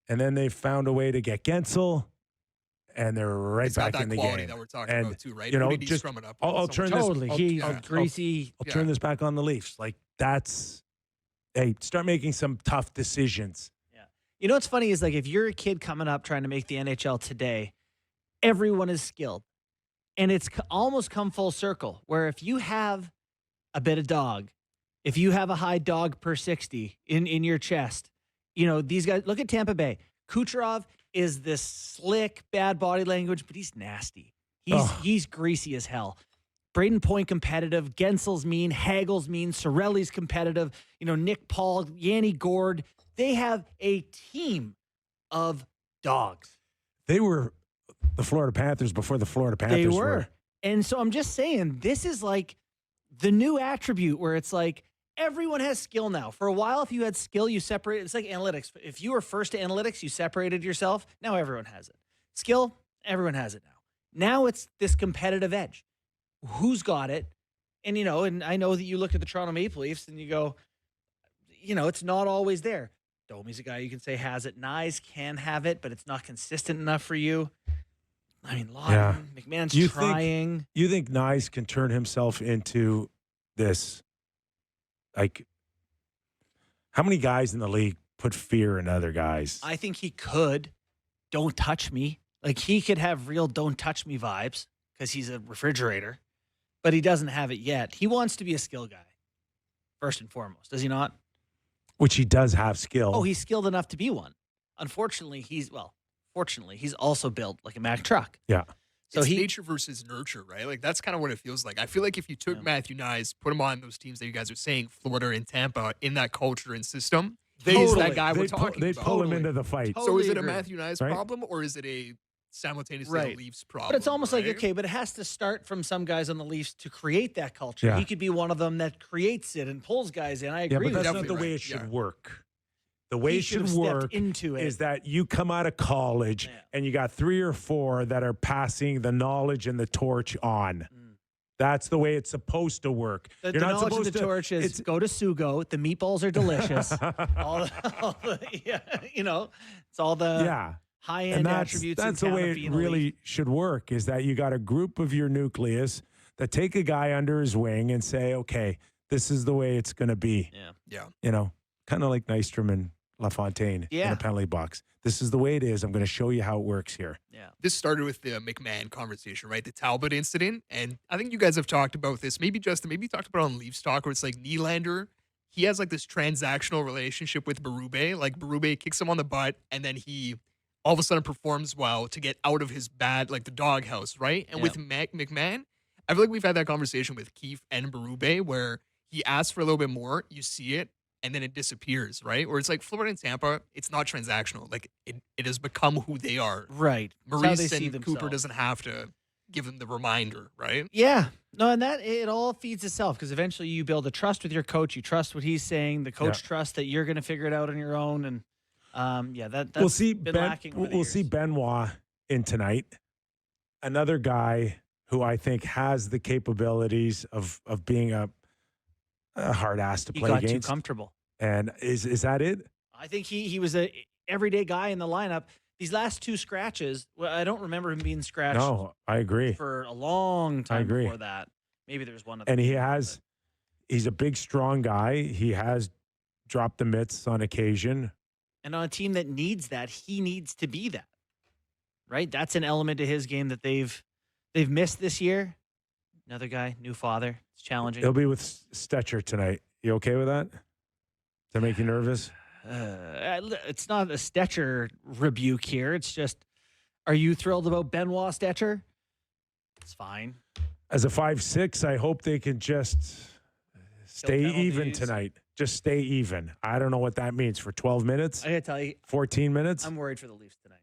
and then they found a way to get Gensel, and they're right back in the game. It's got that quality that we're talking about too, right? Just strum it up. I'll turn this... Totally. He's greasy. I'll turn this back on the Leafs. Like, that's... Hey, start making some tough decisions. Yeah. What's funny is, like, if you're a kid coming up trying to make the NHL today, everyone is skilled. And it's almost come full circle, where if you have a bit of dog, if you have a high dog per 60 in your chest, these guys, look at Tampa Bay. Kucherov is this slick, bad body language, but he's nasty. He's greasy as hell. Braden Point competitive, Gensel's mean, Hagel's mean, Sorelli's competitive, Nick Paul, Yanni Gord. They have a team of dogs. They were the Florida Panthers before the Florida Panthers were. And so I'm just saying, this is like the new attribute where it's like everyone has skill now. For a while, if you had skill, you separated. It's like analytics. If you were first to analytics, you separated yourself. Now everyone has it. Skill, everyone has it now. Now it's this competitive edge. Who's got it? And, and I know that you look at the Toronto Maple Leafs and you go, it's not always there. Domi's a guy you can say has it. Nyes can have it, but it's not consistent enough for you. I mean, Lawton, McMahon's trying. You think Nyes can turn himself into this, like, how many guys in the league put fear in other guys? I think he could. Don't touch me. Like, he could have real don't touch me vibes because he's a refrigerator. But he doesn't have it yet. He wants to be a skill guy, first and foremost. Does he not? Which he does have skill. Oh, he's skilled enough to be one. Unfortunately, Fortunately, he's also built like a Mack truck. Yeah. So It's nature versus nurture, right? Like that's kind of what it feels like. I feel like if you took Matthew Nyes, put him on those teams that you guys are saying, Florida and Tampa, in that culture and system, he's that guy we're talking They'd about. pull him into the fight. So is it a agree. Matthew Nyes Right? problem or is it a simultaneously a Leafs problem? But it's almost like, right? okay, but it has to start from some guys on the Leafs to create that culture. Yeah. He could be one of them that creates it and pulls guys in. I Yeah, agree but with that's you. not the way it should work. The way He it should should have stepped work into it. is that you come out of college and you got 3 or 4 that are passing the knowledge and the torch on. That's the way it's supposed to work. The You're not knowledge of supposed the to. torch is It's, go to Sugo. The meatballs are delicious. It's all the yeah. high-end attributes. That's in the way town of it being a really Leaf. should work, is that you got a group of your nucleus that take a guy under his wing and say, okay, this is the way it's going to be. Yeah. Kind of like Nystrom and LaFontaine in a penalty box. This is the way it is. I'm going to show you how it works here. Yeah. This started with the McMahon conversation, right? The Talbot incident. And I think you guys have talked about this. Maybe Justin, maybe you talked about it on Leafs Talk, where it's like Nylander, he has like this transactional relationship with Berube. Like Berube kicks him on the butt and then he all of a sudden performs well to get out of his bad, like the doghouse, right? And with McMahon, I feel like we've had that conversation with Keefe and Berube where he asks for a little bit more, you see it, and then it disappears, right? Or it's like Florida and Tampa, it's not transactional. Like it has become who they are. Right. It's how Maurice they see and Cooper themselves. doesn't have to give them the reminder, right? Yeah. No, and that it all feeds itself because eventually you build a trust with your coach. You trust what he's saying. The coach trusts that you're going to figure it out on your own. And that's We'll see been lacking. over the we'll years. see Benoit in tonight. Another guy who I think has the capabilities of being a hard ass to He play got too against. comfortable. And is that it? I think he was a everyday guy in the lineup. These last 2 scratches, well, I don't remember him being scratched No, I agree. for a long time agree. before that. Maybe there's one. And he's a big, strong guy. He has dropped the mitts on occasion. And on a team that needs that, he needs to be that. Right? That's an element to his game that they've missed this year. Another guy, new father. It's challenging. He'll be with Stetcher tonight. You okay with that? Does that make you nervous? It's not a Stetcher rebuke here. It's just, are you thrilled about Benoit Stetcher? It's fine. As a 5'6", I hope they can just stay even penalties. tonight. Just stay even. I don't know what that means for 12 minutes, I got to tell you, 14 minutes. I'm worried for the Leafs tonight.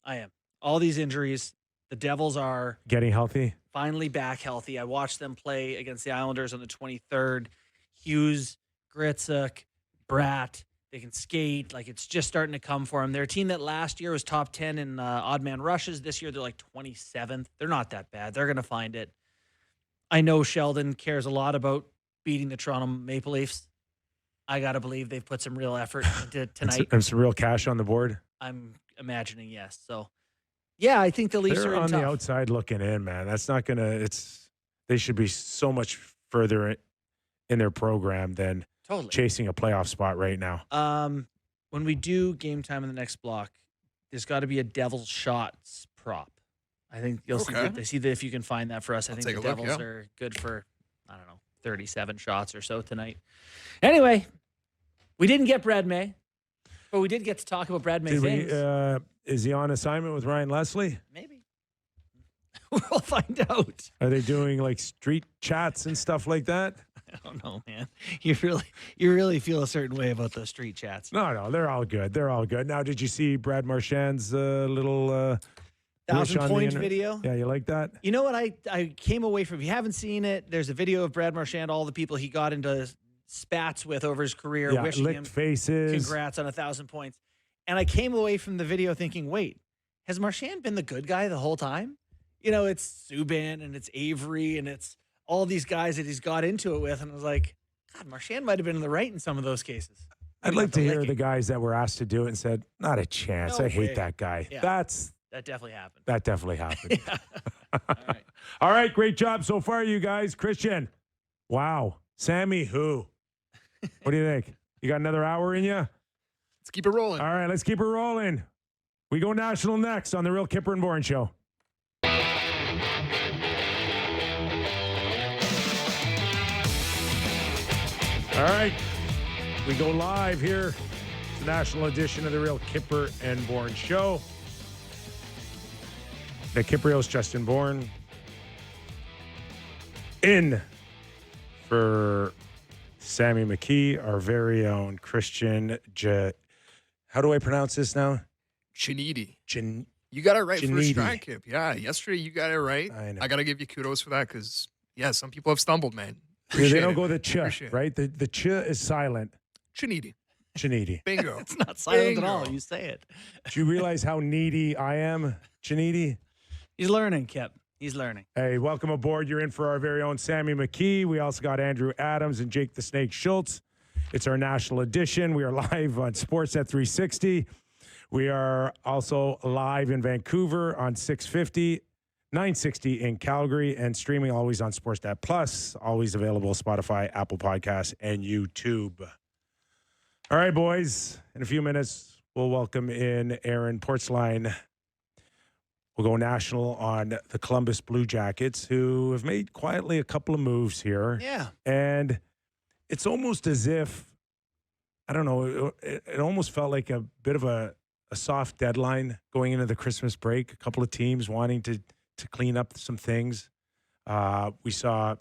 I am. All these injuries. The Devils are Getting healthy. finally back healthy. I watched them play against the Islanders on the 23rd. Hughes, Gritzuk, Bratt. They can skate. Like, it's just starting to come for them. They're a team that last year was top 10 in odd man rushes. This year, they're like 27th. They're not that bad. They're going to find it. I know Sheldon cares a lot about beating the Toronto Maple Leafs. I got to believe they've put some real effort into tonight. And some real cash on the board. I'm imagining, yes. So, yeah, I think the Leafs They're are in on tough. the outside looking in, man. That's not going to – they should be so much further in their program than Totally. chasing a playoff spot right now. When we do game time in the next block, there's got to be a Devils shots prop. I think you'll see that if you can find that for us. I think the Devils are good for, 37 shots or so tonight. Anyway, we didn't get Brad May, but we did get to talk about Brad May things. Is he on assignment with Ryan Leslie? Maybe. We'll find out. Are they doing like street chats and stuff like that? I don't know, man. You really feel a certain way about those street chats. No, they're all good. They're all good. Now, did you see Brad Marchand's little 1,000-point video? Yeah, you like that? You know what? I came away from. If you haven't seen it, there's a video of Brad Marchand, all the people he got into spats with over his career, wishing licked him faces. congrats on 1,000 points. And I came away from the video thinking, wait, has Marchand been the good guy the whole time? It's Subban and it's Avery and it's all these guys that he's got into it with. And I was like, God, Marchand might have been in the right in some of those cases. I'd like to hear the guys that were asked to do it and said, not a chance. No I hate way. that guy. Yeah. That definitely happened. definitely happened. All right. All right, great job so far, you guys. Christian, wow. Sammy, who? What do you think? You got another hour in you? Let's keep it rolling. All right, let's keep it rolling. We go national next on the Real Kyper and Bourne Show. All right, we go live here. It's the national edition of the Real Kyper and Bourne Show. Nick Kypreos, Justin Bourne. In for Sammy McKee, our very own Christian how do I pronounce this now? Ceniti. You got it right for a Ceniti. strike kip. Yeah, yesterday you got it right. I know. I got to give you kudos for that because, yeah, some people have stumbled, man. Yeah, they don't Appreciate go it. the ch, Appreciate it. right? The ch is silent. Ceniti. Ceniti. Bingo. It's not silent at Bingo. all. You say it. Do you realize how needy I am, Ceniti? He's learning, Kip. He's learning. Hey, welcome aboard. You're in for our very own Sammy McKee. We also got Andrew Adams and Jake the Snake Schultz. It's our national edition. We are live on Sportsnet 360. We are also live in Vancouver on 650, 960 in Calgary, and streaming always on Sportsnet Plus, always available Spotify, Apple Podcasts, and YouTube. All right, boys. In a few minutes, we'll welcome in Aaron Portzline. We'll go national on the Columbus Blue Jackets, who have made quietly a couple of moves here. Yeah. And it's almost as if, I don't know, it almost felt like a bit of a soft deadline going into the Christmas break. A couple of teams wanting to clean up some things. We saw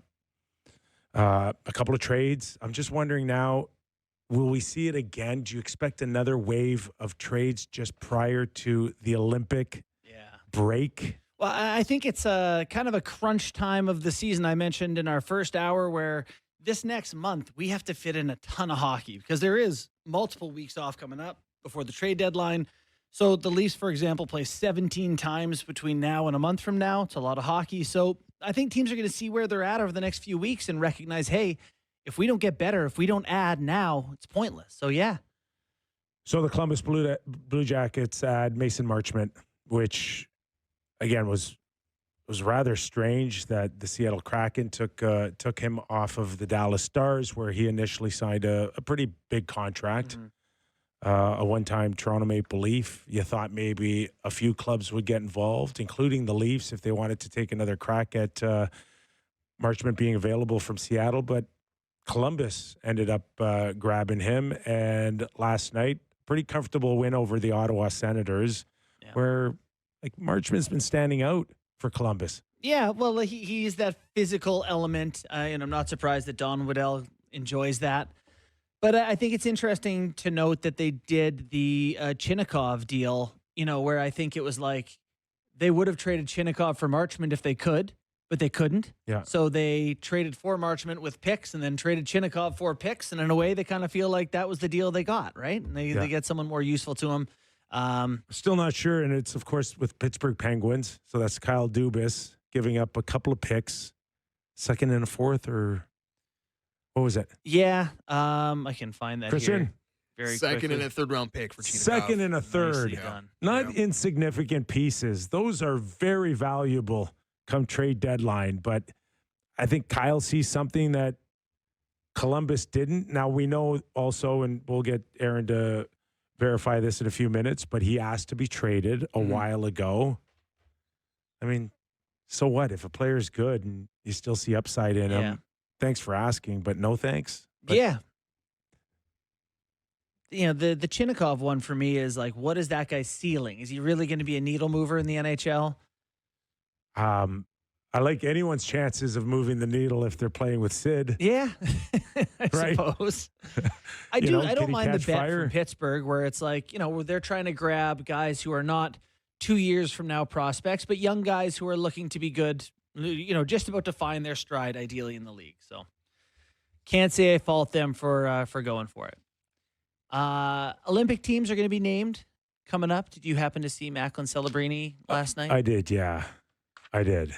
a couple of trades. I'm just wondering now, will we see it again? Do you expect another wave of trades just prior to the Olympic break? Well, I think it's a kind of a crunch time of the season. I mentioned in our first hour where this next month we have to fit in a ton of hockey because there is multiple weeks off coming up before the trade deadline. So the Leafs, for example, play 17 times between now and a month from now. It's a lot of hockey. So I think teams are going to see where they're at over the next few weeks and recognize, hey, if we don't get better, if we don't add now, it's pointless. So, yeah. So the Columbus Blue Jackets add Mason Marchment, which, again, was rather strange that the Seattle Kraken took him off of the Dallas Stars, where he initially signed a pretty big contract. Mm-hmm. A one-time Toronto Maple Leaf. You thought maybe a few clubs would get involved, including the Leafs, if they wanted to take another crack at Marchment being available from Seattle. But Columbus ended up grabbing him. And last night, pretty comfortable win over the Ottawa Senators, where Marchment's been standing out for Columbus. Yeah, well, he's that physical element, and I'm not surprised that Don Waddell enjoys that. But I think it's interesting to note that they did the Chinnikov deal, where I think it was like they would have traded Chinnikov for Marchment if they could, but they couldn't. Yeah. So they traded for Marchment with picks and then traded Chinnikov for picks. And in a way, they kind of feel like that was the deal they got, right? And they get someone more useful to them. Still not sure. And it's, of course, with Pittsburgh Penguins. So that's Kyle Dubas giving up a couple of picks, second and a fourth, or what was it? Yeah, I can find that Christian? here very Second quickly. and a third round pick for Ceniti. Second and a third. Nicely done. Not insignificant pieces. Those are very valuable come trade deadline. But I think Kyle sees something that Columbus didn't. Now, we know also, and we'll get Aaron to verify this in a few minutes, but he asked to be traded a while ago. I mean, so what? If a player's good and you still see upside in him, thanks for asking, but no thanks. But yeah. The Chinnikov one for me is like, what is that guy's ceiling? Is he really going to be a needle mover in the NHL? I like anyone's chances of moving the needle if they're playing with Sid. Yeah, I Right. suppose. I do. I can don't he mind the catch bet fire? from Pittsburgh where it's like, where they're trying to grab guys who are not 2 years from now prospects, but young guys who are looking to be good, just about to find their stride ideally in the league. So can't say I fault them for going for it. Olympic teams are going to be named coming up. Did you happen to see Macklin Celebrini last night? I did, yeah. I did.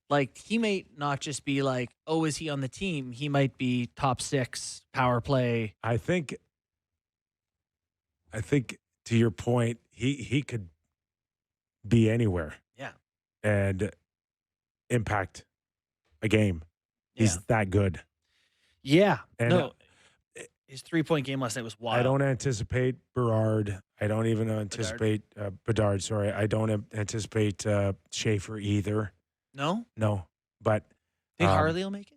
Like, he might not just be like, oh, is he on the team? He might be top 6 power play. I think to your point, he could be anywhere. Yeah. And impact a game. He's that good. Yeah. And no. His 3-point game last night was wild. I don't anticipate Berard. I don't even anticipate Bedard. Sorry. I don't anticipate Schaefer either. No? No. But Think Harley will make it?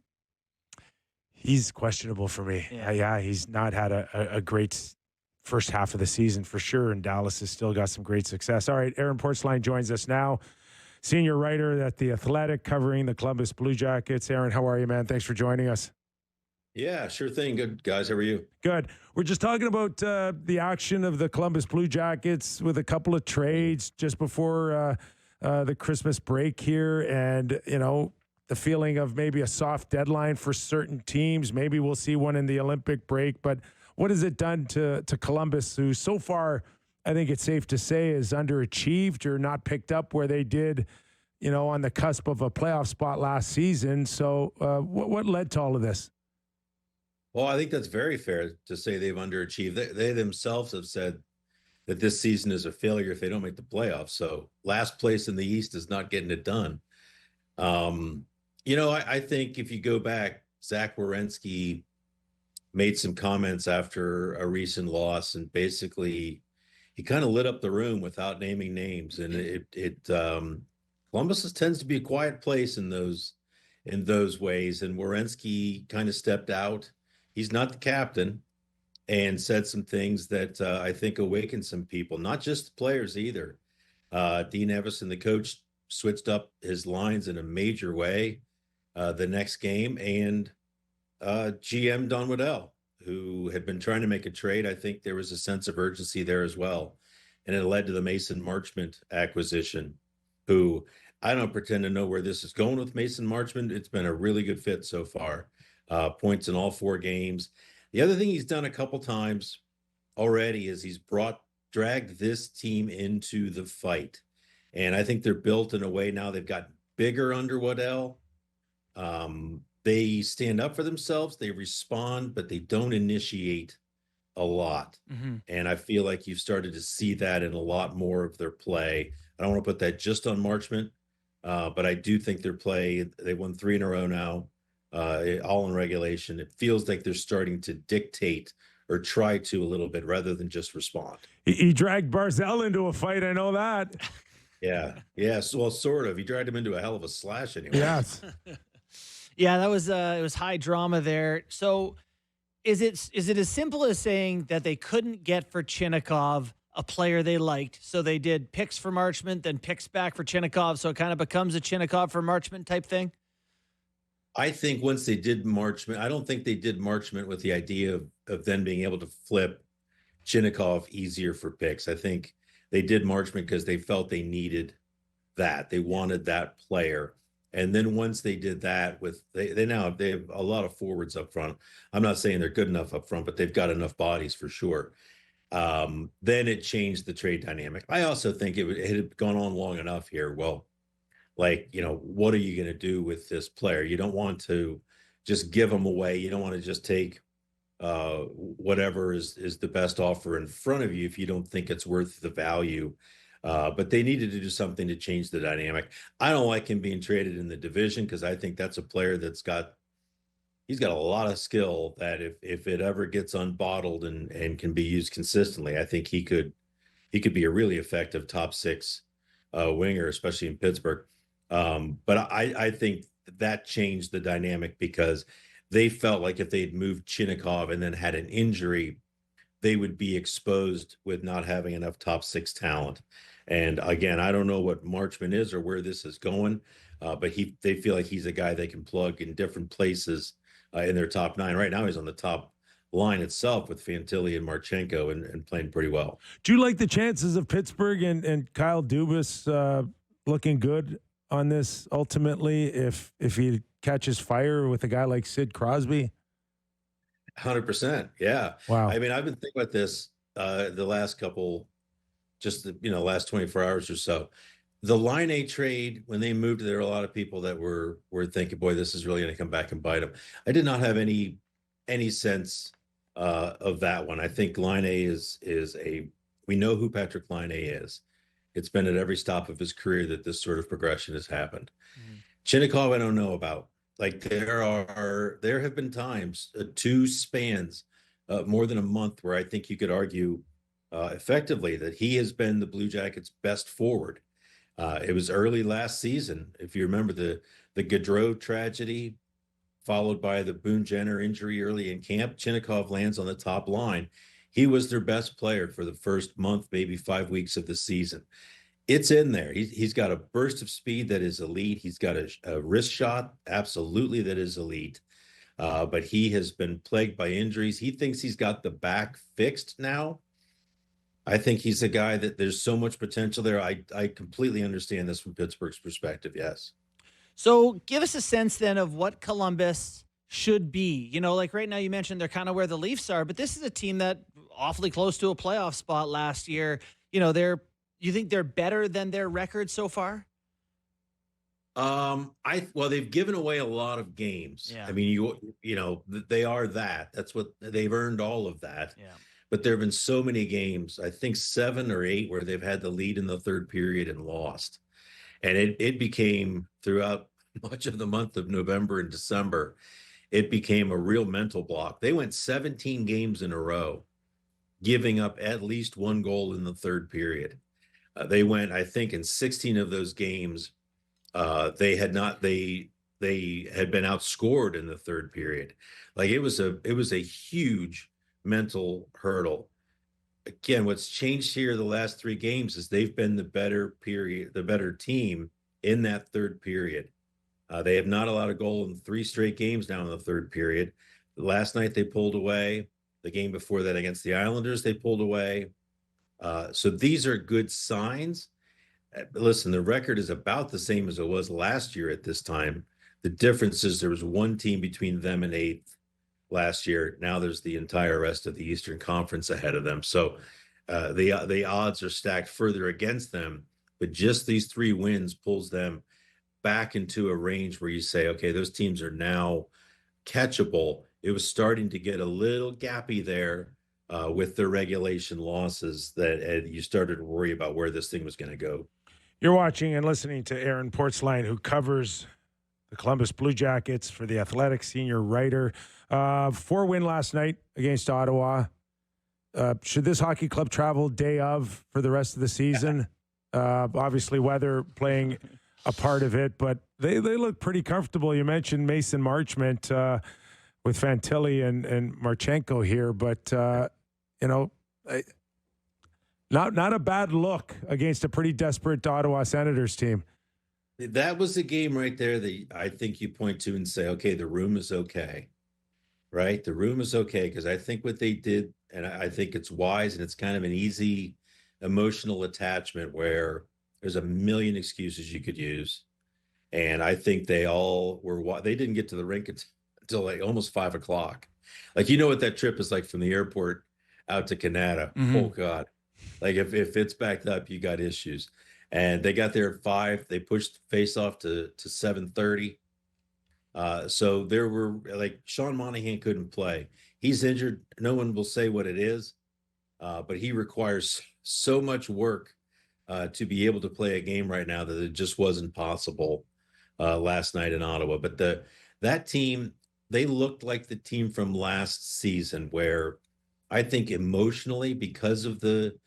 he's questionable for me. Yeah. He's not had a great first half of the season for sure, and Dallas has still got some great success. All right, Aaron Portzline joins us now. senior writer at The Athletic covering the Columbus Blue Jackets. Aaron, how are you, man? Thanks for joining us. Yeah, sure thing. Good, guys. How are you? Good. We're just talking about the action of the Columbus Blue Jackets with a couple of trades just before the Christmas break here, and, you know, the feeling of maybe a soft deadline for certain teams. Maybe we'll see one in the Olympic break. But what has it done to Columbus, who so far, I think it's safe to say, is underachieved or not picked up where they did, you know, on the cusp of a playoff spot last season? So what led to all of this? Well, I think that's very fair to say they've underachieved. They themselves have said that this season is a failure if they don't make the playoffs. So last place in the East is not getting it done. You know, I think if you go back, Zach Werenski made some comments after a recent loss, and basically he kind of lit up the room without naming names. And Columbus tends to be a quiet place in those ways. And Werenski kind of stepped out. He's not the captain, and said some things that I think awakened some people, not just the players either. Dean Evison, the coach, switched up his lines in a major way the next game, and GM Don Waddell, who had been trying to make a trade. I think there was a sense of urgency there as well, and it led to the Mason Marchment acquisition, who I don't pretend to know where this is going with Mason Marchment. It's been a really good fit so far. Points in all 4 games. The other thing he's done a couple times already is he's dragged this team into the fight. And I think they're built in a way now they've got bigger under Waddell. They stand up for themselves, they respond, but they don't initiate a lot. Mm-hmm. And I feel like you've started to see that in a lot more of their play. I don't want to put that just on Marchment, but I do think their play, they won 3 in a row now. All in regulation. It feels like they're starting to dictate or try to a little bit rather than just respond. He dragged Barzal into a fight. I know that. Yeah. So, well, sort of. He dragged him into a hell of a slash anyway. Yes. Yeah, that was it was high drama there. So is it as simple as saying that they couldn't get for Chinnikov a player they liked, so they did picks for Marchment, then picks back for Chinnikov, so it kind of becomes a Chinnikov for Marchment type thing? I think once they did Marchment, I don't think they did Marchment with the idea of then being able to flip Chinnikov easier for picks. I think they did Marchment because they felt they needed that. They wanted that player. And then once they did that they have a lot of forwards up front. I'm not saying they're good enough up front, but they've got enough bodies for sure. Then it changed the trade dynamic. I also think it had gone on long enough here. Well, like, you know, what are you going to do with this player? You don't want to just give them away. You don't want to just take whatever is the best offer in front of you if you don't think it's worth the value. But they needed to do something to change the dynamic. I don't like him being traded in the division because I think that's a player he's got a lot of skill that if it ever gets unbottled and can be used consistently, I think he could be a really effective top 6 winger, especially in Pittsburgh. But I think that changed the dynamic because they felt like if they'd moved Chinnikov and then had an injury, they would be exposed with not having enough top 6 talent. And again, I don't know what Marchment is or where this is going, but they feel like he's a guy they can plug in different places in their top 9. Right now, he's on the top line itself with Fantilli and Marchenko and playing pretty well. Do you like the chances of Pittsburgh and Kyle Dubas looking good on this ultimately if he catches fire with a guy like Sid Crosby? 100%. Yeah. Wow. I mean, I've been thinking about this the last couple, last 24 hours or so. The Line A trade, when they moved, there were a lot of people that were thinking, boy, this is really going to come back and bite them. I did not have any sense of that one. I think Line A is we know who Patrick Line A is. It's been at every stop of his career that this sort of progression has happened. Mm-hmm. Chinnikov, I don't know about. Like there have been times, 2 spans, more than a month, where I think you could argue effectively that he has been the Blue Jackets' best forward. It was early last season, if you remember the Gaudreau tragedy, followed by the Boone Jenner injury early in camp. Chinnikov lands on the top line. He was their best player for the first month, maybe 5 weeks of the season. It's in there. He's got a burst of speed that is elite. He's got a wrist shot, absolutely, that is elite. But he has been plagued by injuries. He thinks he's got the back fixed now. I think he's a guy that there's so much potential there. I completely understand this from Pittsburgh's perspective. Yes. So give us a sense then of what Columbus should be. You know, like right now you mentioned they're kind of where the Leafs are, but this is a team that awfully close to a playoff spot last year. You know, you think they're better than their record so far? Well, they've given away a lot of games. Yeah. I mean, you know, they are that. That's what they've earned, all of that. Yeah. But there have been so many games, I think 7 or 8, where they've had the lead in the third period and lost. And it became, throughout much of the month of November and December, it became a real mental block. They went 17 games in a row, giving up at least 1 goal in the third period. They went, I think, in 16 of those games, they had been outscored in the third period. Like it was a huge mental hurdle. Again, what's changed here the last 3 games is they've been the better team in that third period. They have not allowed a goal in 3 straight games now in the third period. Last night they pulled away. The game before that against the Islanders, they pulled away. So these are good signs. Listen, the record is about the same as it was last year at this time. The difference is there was 1 team between them and 8th last year. Now there's the entire rest of the Eastern Conference ahead of them. So the odds are stacked further against them. But just these 3 wins pulls them back into a range where you say, okay, those teams are now catchable. It was starting to get a little gappy there with the regulation losses that you started to worry about where this thing was going to go. You're watching and listening to Aaron Portzline, who covers the Columbus Blue Jackets for The Athletic, senior writer. 4-win last night against Ottawa. Should this hockey club travel day of for the rest of the season? Obviously, weather playing a part of it, but they look pretty comfortable. You mentioned Mason Marchment with Fantilli and Marchenko here, but you know, not a bad look against a pretty desperate Ottawa Senators team. That was the game right there that I think you point to and say, okay, the room is okay, right? The room is okay, because I think what they did, and I think it's wise, and it's kind of an easy emotional attachment where there's a million excuses you could use. And I think they all were, they didn't get to the rink until like almost 5 o'clock. Like, you know what that trip is like from the airport out to Canada. Mm-hmm. Oh God. Like if it's backed up, you got issues. And they got there at 5. They pushed face off to 7:30. So there were, like, Sean Monahan couldn't play. He's injured. No one will say what it is, but he requires so much work to be able to play a game right now that it just wasn't possible last night in Ottawa. But that team, they looked like the team from last season, where I think emotionally, because of the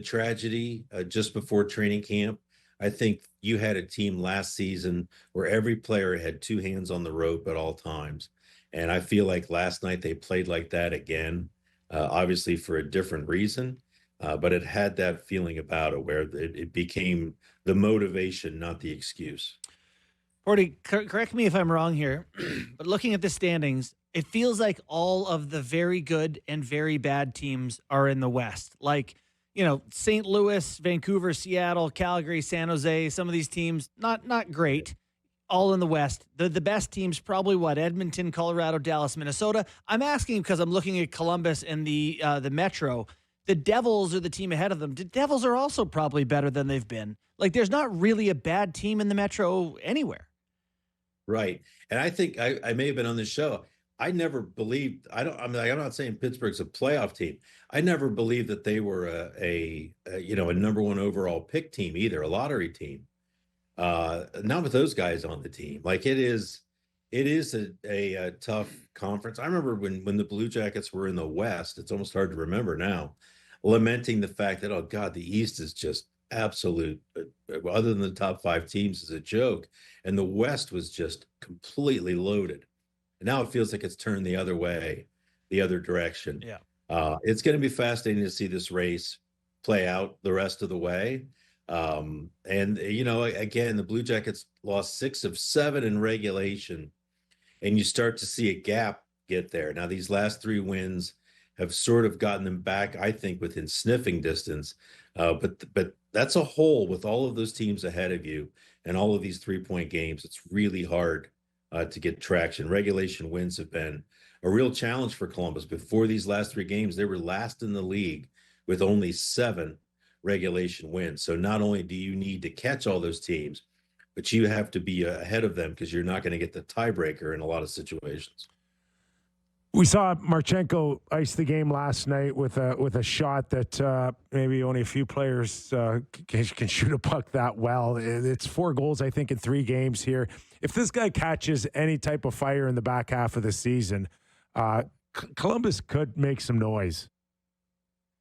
tragedy just before training camp, I think you had a team last season where every player had 2 hands on the rope at all times. And I feel like last night they played like that again, obviously for a different reason, but it had that feeling about it where it became the motivation, not the excuse. Porty, correct me if I'm wrong here, but looking at the standings, it feels like all of the very good and very bad teams are in the West. Like, you know, St. Louis, Vancouver, Seattle, Calgary, San Jose, some of these teams, not great, all in the West. The best teams probably Edmonton, Colorado, Dallas, Minnesota. I'm asking because I'm looking at Columbus and the Metro. The Devils are the team ahead of them. The Devils are also probably better than they've been. Like, there's not really a bad team in the Metro anywhere. Right. And I think I may have been on this show. I never believed, I'm not saying Pittsburgh's a playoff team. I never believed that they were a number 1 overall pick team either, a lottery team. Not with those guys on the team. Like, it is a tough conference. I remember when the Blue Jackets were in the West, it's almost hard to remember now, lamenting the fact that, oh God, the East is just absolute, other than the top 5 teams, is a joke. And the West was just completely loaded. And now it feels like it's turned the other way, the other direction. Yeah. It's going to be fascinating to see this race play out the rest of the way. And, again, the Blue Jackets lost 6 of 7 in regulation, and you start to see a gap get there. Now, these last 3 wins have sort of gotten them back, I think, within sniffing distance. But that's a hole with all of those teams ahead of you and all of these 3-point games. It's really hard to get traction. Regulation wins have been a real challenge for Columbus. Before these last 3 games, they were last in the league with only 7 regulation wins. So not only do you need to catch all those teams, but you have to be ahead of them because you're not going to get the tiebreaker in a lot of situations. We saw Marchenko ice the game last night with a shot that maybe only a few players can shoot a puck that well. It's 4 goals, I think, in 3 games here. If this guy catches any type of fire in the back half of the season, Columbus could make some noise.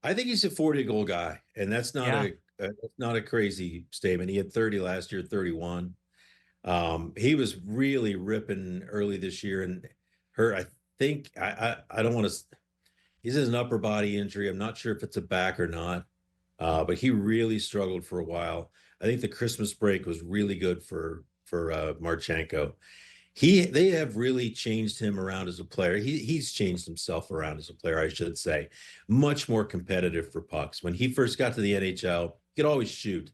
I think he's a 40-goal guy, and that's not a crazy statement. He had 30 last year, 31. He was really ripping early this year, and I think I don't want to. He's an upper body injury. I'm not sure if it's a back or not, but he really struggled for a while. I think the Christmas break was really good for Marchenko. They have really changed him around as a player. He's changed himself around as a player, I should say. Much more competitive for pucks. When he first got to the NHL, he could always shoot,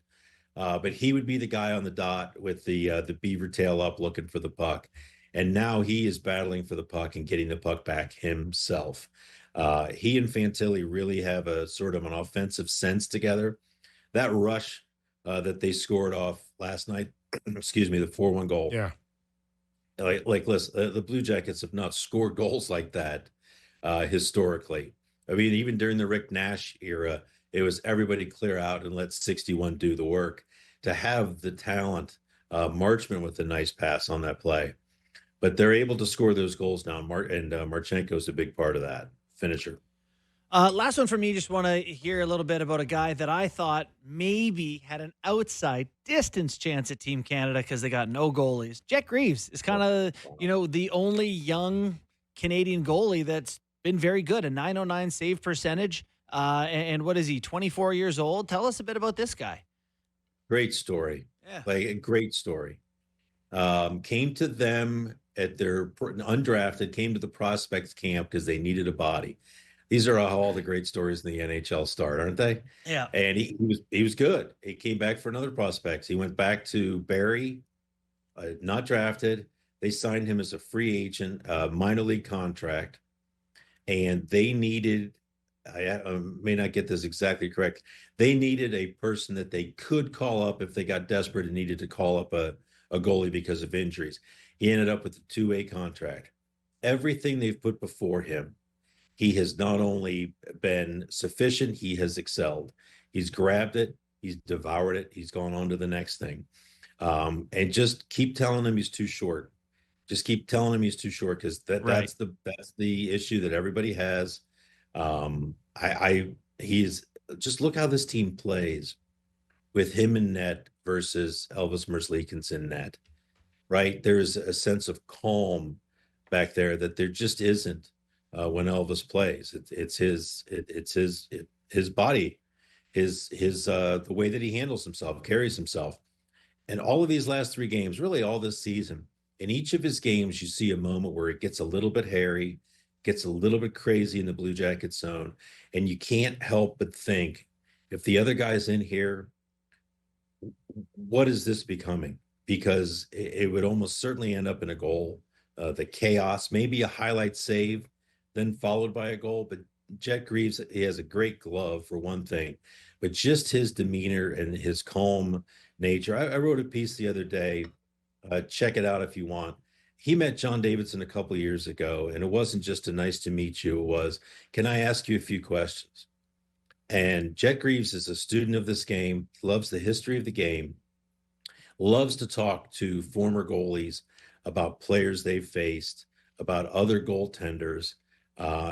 but he would be the guy on the dot with the beaver tail up looking for the puck. And now he is battling for the puck and getting the puck back himself. He and Fantilli really have a sort of an offensive sense together. That rush that they scored off last night, excuse me, the 4-1 goal. Yeah. Listen, the Blue Jackets have not scored goals like that historically. I mean, even during the Rick Nash era, it was everybody clear out and let 61 do the work. To have the talent, Marchment with a nice pass on that play. But they're able to score those goals now, and Marchenko is a big part of that finisher. Last one for me. Just want to hear a little bit about a guy that I thought maybe had an outside distance chance at Team Canada because they got no goalies. Jet Greaves is kind of, the only young Canadian goalie that's been very good, a .909 save percentage. And what is he, 24 years old? Tell us a bit about this guy. Great story. Yeah. A great story. Came to them at their undrafted, came to the prospects camp because they needed a body. These are all the great stories in the NHL start, aren't they? Yeah. And he was good. He came back for another prospects. He went back to Barrie, not drafted. They signed him as a free agent, minor league contract, and they needed. I may not get this exactly correct. They needed a person that they could call up if they got desperate and needed to call up a goalie because of injuries. He ended up with a 2-way contract. Everything they've put before him, he has not only been sufficient, he has excelled. He's grabbed it, he's devoured it, he's gone on to the next thing. And just keep telling him he's too short. Just keep telling him he's too short because that's the issue that everybody has. He's just look how this team plays with him in net versus Elvis Merzlikins in net, right? There's a sense of calm back there that there just isn't when Elvis plays. It's his body, his the way that he handles himself, carries himself. And all of these last 3 games, really all this season, in each of his games, you see a moment where it gets a little bit hairy, gets a little bit crazy in the Blue Jackets zone. And you can't help but think, if the other guy's in here, what is this becoming? Because it would almost certainly end up in a goal. The chaos, maybe a highlight save, then followed by a goal. But Jet Greaves, he has a great glove for one thing, but just his demeanor and his calm nature. I wrote a piece the other day. Check it out if you want. He met John Davidson a couple of years ago, and it wasn't just a nice to meet you. It was, can I ask you a few questions? And Jet Greaves is a student of this game, loves the history of the game, loves to talk to former goalies about players they've faced, about other goaltenders.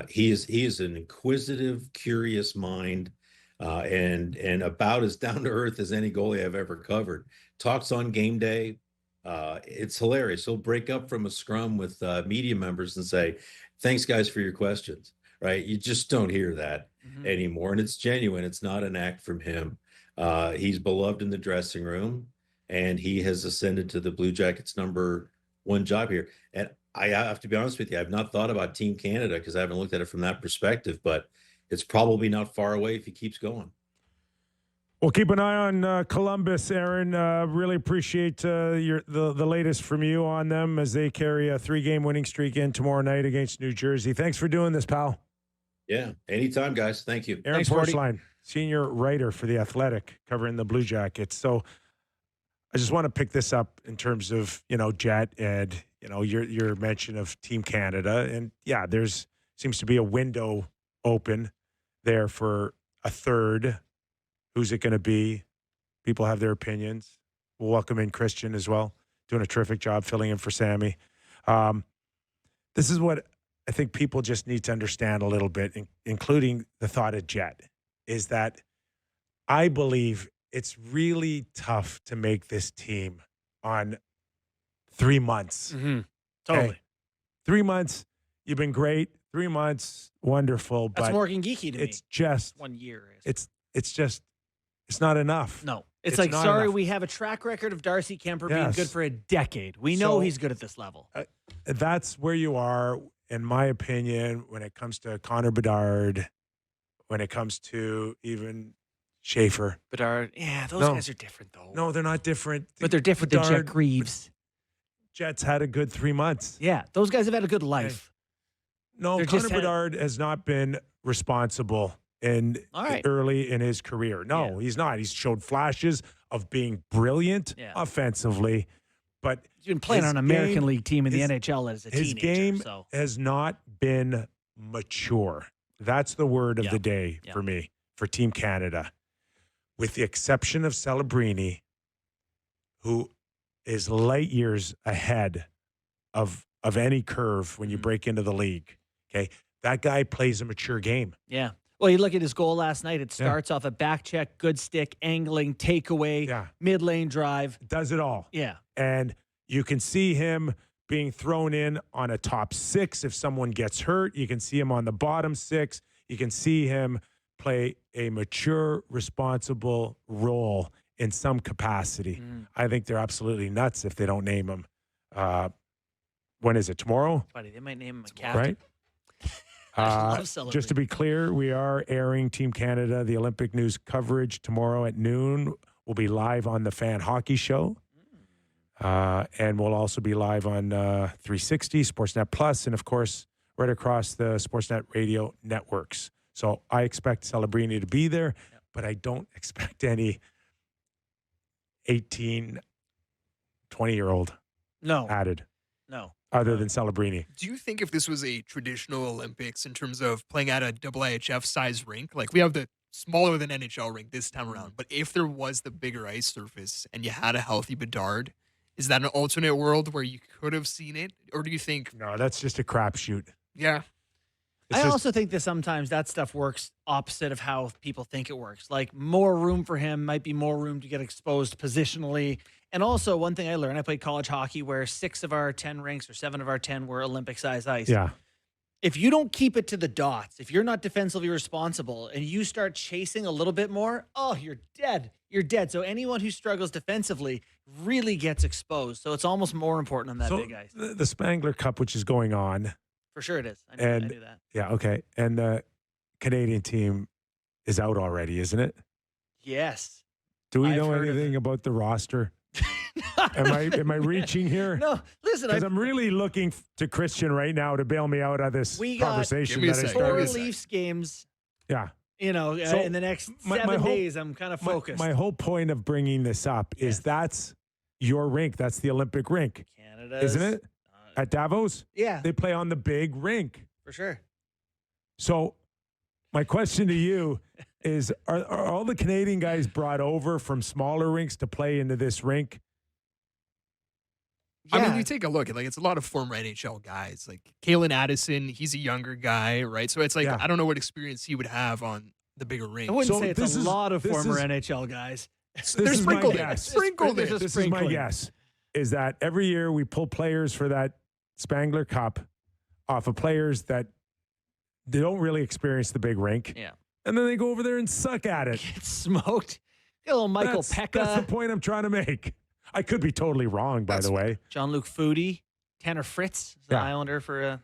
He is an inquisitive, curious mind, and about as down to earth as any goalie I've ever covered. Talks on game day. It's hilarious. He'll break up from a scrum with media members and say, "Thanks, guys, for your questions." Right? You just don't hear that anymore, and it's genuine. It's not an act from him. He's beloved in the dressing room, and he has ascended to the Blue Jackets' number one job here. And I have to be honest with you, I've not thought about Team Canada because I haven't looked at it from that perspective, but it's probably not far away if he keeps going. We'll keep an eye on Columbus, Aaron. Really appreciate the latest from you on them as they carry a 3-game winning streak in tomorrow night against New Jersey. Thanks for doing this, pal. Yeah, anytime, guys. Thank you. Aaron Portzline, senior writer for The Athletic, covering the Blue Jackets. So I just want to pick this up in terms of, Jet and, your mention of Team Canada. And, yeah, there's seems to be a window open there for a third. Who's it going to be? People have their opinions. We'll welcome in Christian as well, doing a terrific job filling in for Sammy. This is what I think people just need to understand a little bit, including the thought of Jet, is that I believe it's really tough to make this team on 3 months. Mm-hmm. Totally. Okay? 3 months, you've been great. 3 months, wonderful. That's but more geeky to me. it's just 1 year. It's not enough. No. It's not sorry, enough. we have a track record of Darcy Kemper being Yes. good for a decade. We know he's good at this level. That's where you are, in my opinion, when it comes to Connor Bedard, when it comes to even Schaefer. Bedard, those guys are different, though. No, they're not different. But they're different than Bedard- Jack Reeves. Jets had a good 3 months. Yeah, those guys have had a good life. No, They're Connor just Bedard has not been responsible All right. early in his career. No, he's not. He's showed flashes of being brilliant offensively, but He's been playing his on an American game- League team in the his- NHL as a his teenager. game So has not been mature. That's the word of the day for me, for Team Canada. With the exception of Celebrini, who is light years ahead of any curve when you break into the league. Okay. That guy plays a mature game. yeah. Well, you look at his goal last night. It starts off a back check, good stick, angling, takeaway, mid lane drive. Does it all. Yeah. And you can see him being thrown in on a top 6 if someone gets hurt. You can see him on the bottom 6. You can see him play a mature, responsible role in some capacity. I think they're absolutely nuts if they don't name him. When is it? Tomorrow? Buddy, they might name him a captain. Right? I love celebrating. Just to be clear, we are airing Team Canada, the Olympic news coverage tomorrow at noon. We'll be live on the Fan Hockey Show. And we'll also be live on 360, Sportsnet Plus, and, of course, right across the Sportsnet radio networks. So I expect Celebrini to be there, but I don't expect any 18, 20-year-old added. No. Other than Celebrini. Do you think if this was a traditional Olympics in terms of playing at a IIHF size rink, like we have the smaller than NHL rink this time around, but if there was the bigger ice surface and you had a healthy Bedard, is that an alternate world where you could have seen it? Or do you think... No, that's just a crapshoot. Yeah. It's I just- also think that sometimes that stuff works opposite of how people think it works. Like more room for him might be more room to get exposed positionally. And also one thing I learned, I played college hockey where 6 of our 10 rinks or 7 of our 10 were Olympic size ice. Yeah. If you don't keep it to the dots, if you're not defensively responsible and you start chasing a little bit more, you're dead. You're dead. So anyone who struggles defensively really gets exposed. So it's almost more important on that So big ice. the Spangler Cup, which is going on. For sure it is. I And- knew that. Yeah, okay. And the Canadian team is out already, isn't it? Yes. Do we I've know heard of anything it. about the roster? Am I reaching here? No, listen, Because I'm really looking to Christian right now to bail me out of this We got- conversation Give me a that I sec. four started. Give me a Leafs games, Yeah. So, in the next my 7 whole- days, I'm kind of focused. My whole point of bringing this up is that's your rink. That's the Olympic rink, Canada, isn't it? At Davos, Yeah, they play on the big rink. for sure. So my question to you is, are all the Canadian guys brought over from smaller rinks to play into this rink? I mean, Yeah. you take a look at it's a lot of former NHL guys, like Kalen Addison. He's a younger guy, right? So it's like Yeah. I don't know what experience he would have on the bigger rink. I wouldn't So say it's this a is- lot of this former is- NHL guys. This They're is my sprinkled in. guess. Sprinkled in. There's a This is my sprinkling. guess, is that every year we pull players for that Spangler Cup off of players that they don't really experience the big rink. Yeah. And then they go over there and suck at it. Get smoked. Get a little Michael That's the Pekka, point I'm trying to make. I could be totally wrong, by the way. Jean-Luc Foudy, Tanner Fritz, the Islander for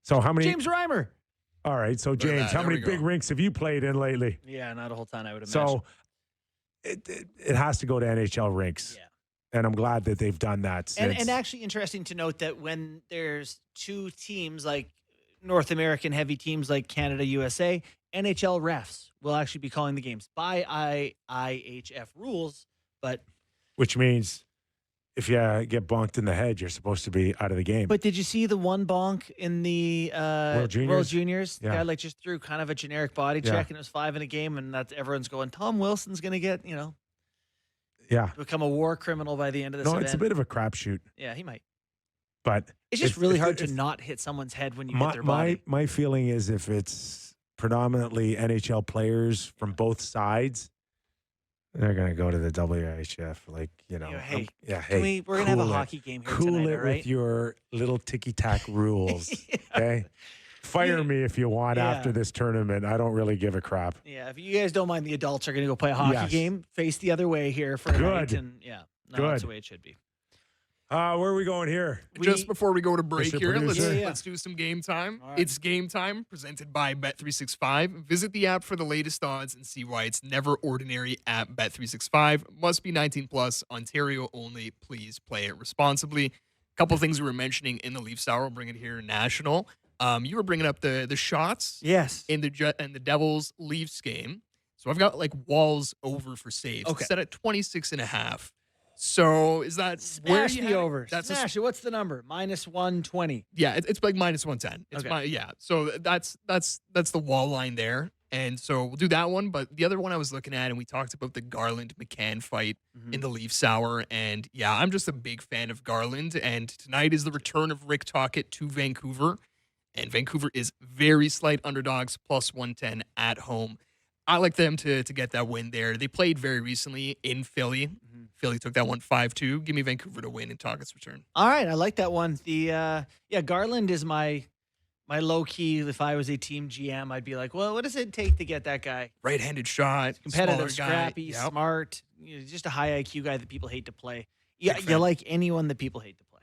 So how many? James Reimer. All right. So James, how There many we go. big rinks have you played in lately? Yeah, not a whole ton, I would imagine. So it has to go to NHL rinks. Yeah. And I'm glad that they've done that. And actually interesting to note that when there's two teams like North American heavy teams like Canada, USA, NHL refs will actually be calling the games by IIHF rules, but which means if you get bonked in the head, you're supposed to be out of the game. But did you see the one bonk in the World Juniors? The Yeah. guy like just threw kind of a generic body check, and it was 5 in a game, and that's everyone's going, Tom Wilson's going to get, become a war criminal by the end of this event. It's a bit of a crapshoot, Yeah, he might. but It's just really hard to not hit someone's head when you hit their body. My feeling is if it's predominantly NHL players from both sides, they're going to go to the WHF. Hey, hey, we're going to have a hockey game here cool tonight, it all right? with your little ticky-tack rules, okay? Fire me if you want after this tournament. I don't really give a crap. Yeah, if you guys don't mind, the adults are going to go play a hockey game, face the other way here for a night. And that's the way it should be. Where are we going here? Just before we go to break Mr. here, Producer. let's do some game time. All right. It's game time presented by Bet365. Visit the app for the latest odds and see why it's never ordinary at Bet365. Must be 19 plus, Ontario only. Please play it responsibly. A couple things we were mentioning in the Leafs hour. We'll bring it here national. You were bringing up the shots Yes. in the Devils Leafs game. So I've got walls over for saves. Okay. Set at 26.5. So is that where Smash you the had it? over. That's Smash it. What's the number? Minus 120. Yeah, it's like minus 110. It's Okay. yeah. So that's the wall line there. And so we'll do that one. But the other one I was looking at, and we talked about the Garland-McCann fight in the Leafs hour. And yeah, I'm just a big fan of Garland. And tonight is the return of Rick Tocchet to Vancouver. And Vancouver is very slight underdogs, plus 110 at home. I like them to get that win there. They played very recently in Philly. Philly took that one 5-2. Give me Vancouver to win in Tocchet's return. All right, I like that one. The Garland is my low key. If I was a team GM, I'd be like, well, what does it take to get that guy? Right-handed shot, Competitive, smaller guy. scrappy, Yep. smart, just a high IQ guy that people hate to play. Yeah, you like anyone that people hate to play.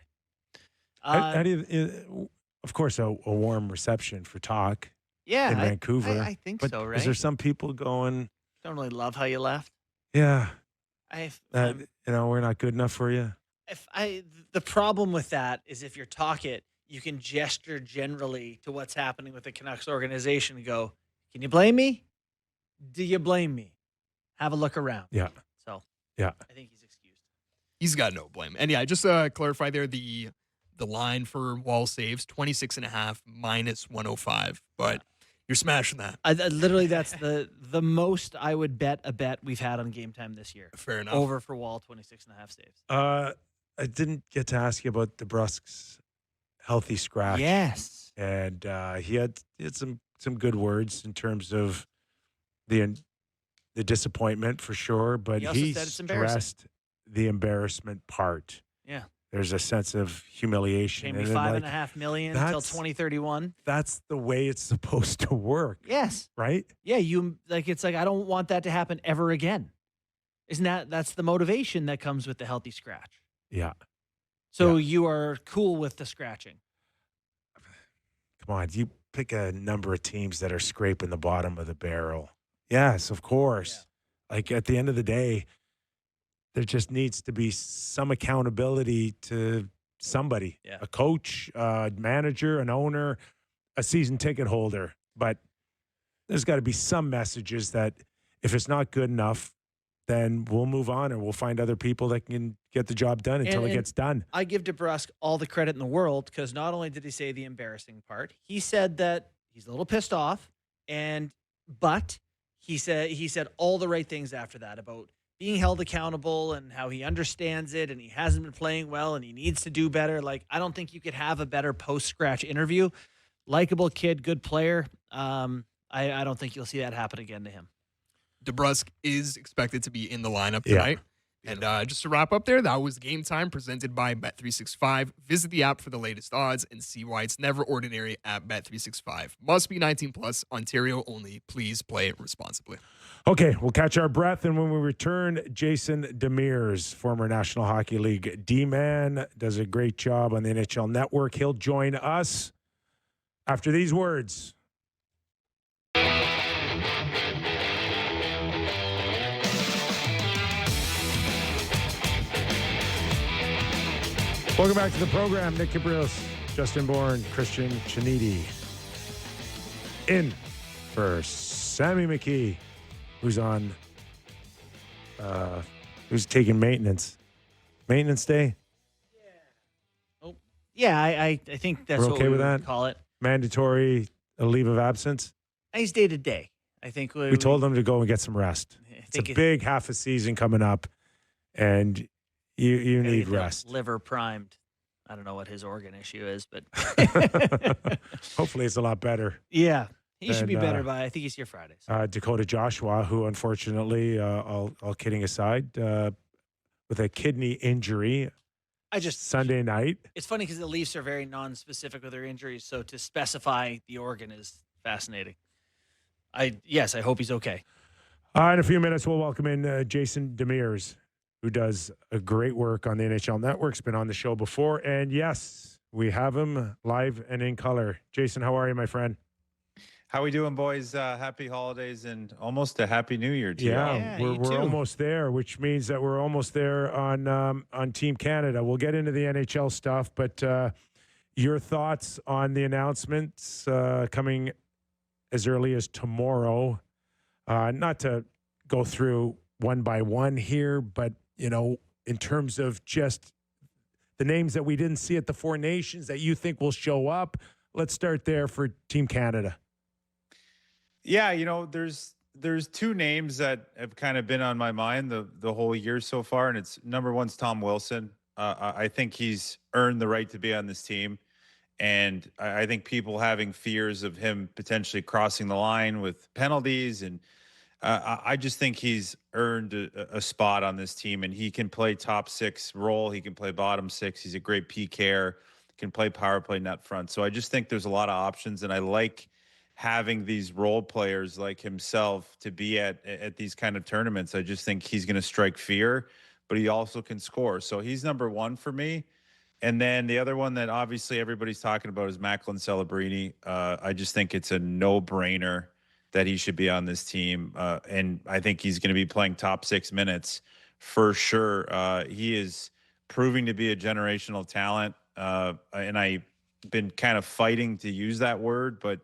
How do you, of course, a warm reception for talk Yeah, in Vancouver. I think but so, right? Is there some people going, Don't really love how you left. yeah, Um, we're not good enough for you? The problem with that is if you're Tocchet, you can gesture generally to what's happening with the Canucks organization and go, can you blame me? Do you blame me? Have a look around. Yeah. So Yeah. I think he's excused. He's got no blame. And yeah, just clarify there, the line for wall saves, 26.5 minus 105. But you're smashing that. Literally, that's the most I would bet a bet we've had on Game Time this year. Fair enough. Over for Wall, 26.5 saves. I didn't get to ask you about DeBrusk's healthy scratch. Yes. And he had some good words in terms of the disappointment for sure, but He also he said it's embarrassing. stressed the embarrassment part. Yeah. There's a sense of humiliation. Pay me And then, $5.5 million until 2031. That's the way it's supposed to work, Yes. right? Yeah, it's like I don't want that to happen ever again. Isn't that's the motivation that comes with the healthy scratch? Yeah. So you are cool with the scratching. Come on, you pick a number of teams that are scraping the bottom of the barrel. Yes, of course. Like at the end of the day, there just needs to be some accountability to somebody, a coach, a manager, an owner, a season ticket holder. But there's got to be some messages that if it's not good enough, then we'll move on and we'll find other people that can get the job done until it gets done. I give DeBrusk all the credit in the world because not only did he say the embarrassing part, he said that he's a little pissed off, but he said all the right things after that about being held accountable and how he understands it and he hasn't been playing well and he needs to do better. Like, I don't think you could have a better post-scratch interview. Likeable kid, good player. I don't think you'll see that happen again to him. DeBrusk is expected to be in the lineup tonight. And just to wrap up there, that was Game Time presented by Bet365. Visit the app for the latest odds and see why it's never ordinary at Bet365. Must be 19 plus, Ontario only. Please play it responsibly. Okay, we'll catch our breath, and when we return, Jason Demers, former National Hockey League D-man, does a great job on the NHL Network. He'll join us after these words. Welcome back to the program. Nick Kypreos, Justin Bourne, Cristian Ceniti. In for Sammy McKee, who's on, who's taking maintenance. Maintenance day? Yeah, I think that's We're what okay we with would that? call it. Mandatory a leave of absence? He's day to day. I think We told him to go and get some rest. It's a big half a season coming up, and you need rest. Liver primed. I don't know what his organ issue is, but Hopefully it's a lot better. yeah, he should And, be better by. I think he's here Fridays. Dakota Joshua, who unfortunately, all kidding aside, with a kidney injury Sunday night. It's funny because the Leafs are very non-specific with their injuries, so to specify the organ is fascinating. I hope he's okay. In a few minutes, we'll welcome in Jason Demers, who does a great work on the NHL Network. He's been on the show before. And yes, we have him live and in color. Jason, how are you, my friend? How we doing, boys? Happy holidays and almost a happy new year to you. Yeah, we're almost there, which means that we're almost there on Team Canada. We'll get into the NHL stuff, but your thoughts on the announcements coming as early as tomorrow. Not to go through one by one here, but, in terms of just the names that we didn't see at the Four Nations that you think will show up, let's start there for Team Canada. Yeah, there's two names that have kind of been on my mind the whole year so far, and it's number one's Tom Wilson. I think he's earned the right to be on this team. And I think people having fears of him potentially crossing the line with penalties. And I just think he's earned a spot on this team, and he can play top six role. He can play bottom six. He's a great PKer, can play power play net front. So I just think there's a lot of options, and I like having these role players like himself to be at these kind of tournaments. I just think he's going to strike fear, but he also can score. So he's number one for me. And then the other one that obviously everybody's talking about is Macklin Celebrini. I just think it's a no-brainer that he should be on this team. And I think he's going to be playing top 6 minutes for sure. He is proving to be a generational talent. And I've been kind of fighting to use that word, but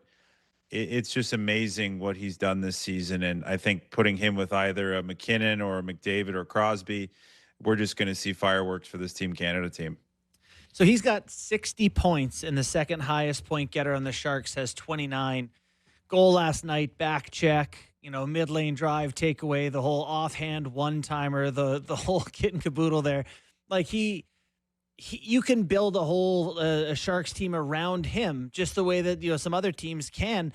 it's just amazing what he's done this season. And I think putting him with either a McKinnon or a McDavid or Crosby, we're just going to see fireworks for this Team Canada team. So he's got 60 points, and the second highest point getter on the Sharks has 29. Goal last night, back check, mid-lane drive, takeaway, the whole offhand one-timer, the whole kit and caboodle there. Like you can build a whole a Sharks team around him just the way that some other teams can.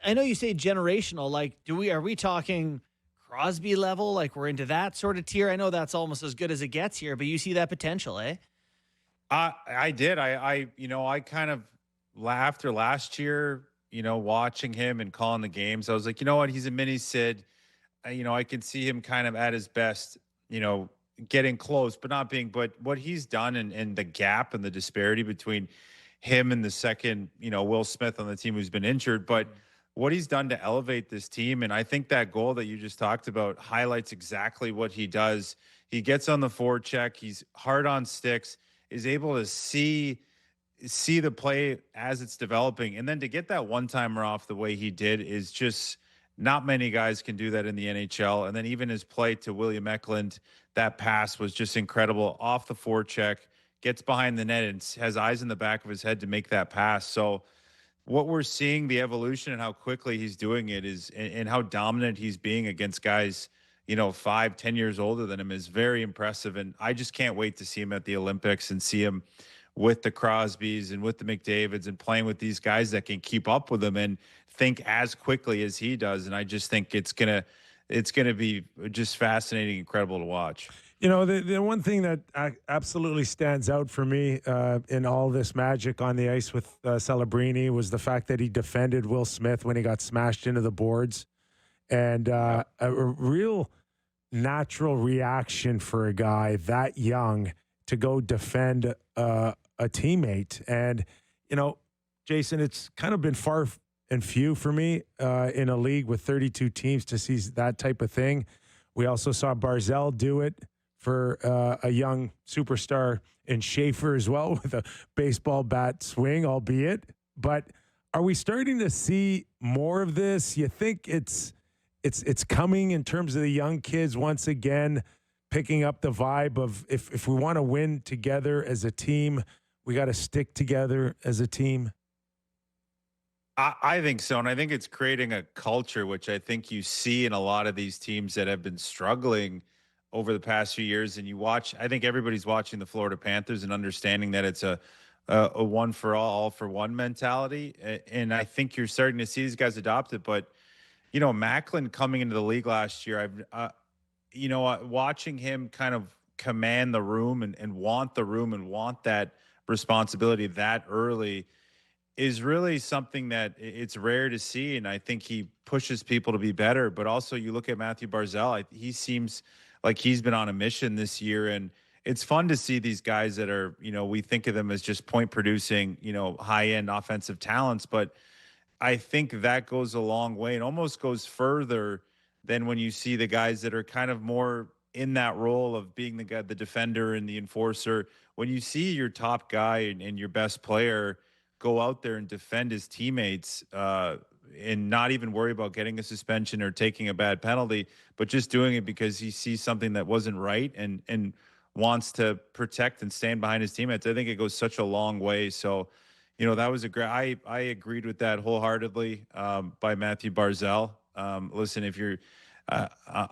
I know you say generational. Like, are we talking Crosby level? Like we're into that sort of tier? I know that's almost as good as it gets here, but you see that potential, eh? I did. I kind of after last year, watching him and calling the games, I was like, you know what? He's a mini Sid. I can see him kind of at his best, getting close, but not being, but what he's done and the gap and the disparity between him and the second, Will Smith on the team who's been injured, but what he's done to elevate this team. And I think that goal that you just talked about highlights exactly what he does. He gets on the forecheck. He's hard on sticks, is able to see the play as it's developing. And then to get that one-timer off the way he did is just not many guys can do that in the NHL. And then even his play to William Eklund, that pass was just incredible off the forecheck, gets behind the net and has eyes in the back of his head to make that pass. So what we're seeing, the evolution and how quickly he's doing it is, and how dominant he's being against guys 5-10 years older than him is very impressive. And I just can't wait to see him at the Olympics and see him with the Crosbys and with the McDavids and playing with these guys that can keep up with him and think as quickly as he does. And I just think it's gonna be just fascinating, incredible to watch. The one thing that absolutely stands out for me in all this magic on the ice with Celebrini was the fact that he defended Will Smith when he got smashed into the boards. and a real natural reaction for a guy that young to go defend a teammate. And, Jason, it's kind of been far and few for me in a league with 32 teams to see that type of thing. We also saw Barzal do it for a young superstar in Schaefer as well with a baseball bat swing, albeit. But are we starting to see more of this? You think it's coming in terms of the young kids once again picking up the vibe of if we want to win together as a team, we got to stick together as a team? I think so. And I think it's creating a culture, which I think you see in a lot of these teams that have been struggling over the past few years. And you watch, I think everybody's watching the Florida Panthers and understanding that it's a one for all for one mentality. And I think you're starting to see these guys adopt it. But, Macklin coming into the league last year, watching him kind of command the room and want the room and want that responsibility that early is really something that it's rare to see. And I think he pushes people to be better. But also you look at Matthew Barzal, he seems like he's been on a mission this year. And it's fun to see these guys that are, we think of them as just point producing, high-end offensive talents. But I think that goes a long way and almost goes further than when you see the guys that are kind of more in that role of being the guy, the defender and the enforcer. When you see your top guy and your best player go out there and defend his teammates and not even worry about getting a suspension or taking a bad penalty, but just doing it because he sees something that wasn't right and wants to protect and stand behind his teammates. I think it goes such a long way. So, that was a great, I agreed with that wholeheartedly by Matthew Barzal. Listen, if you're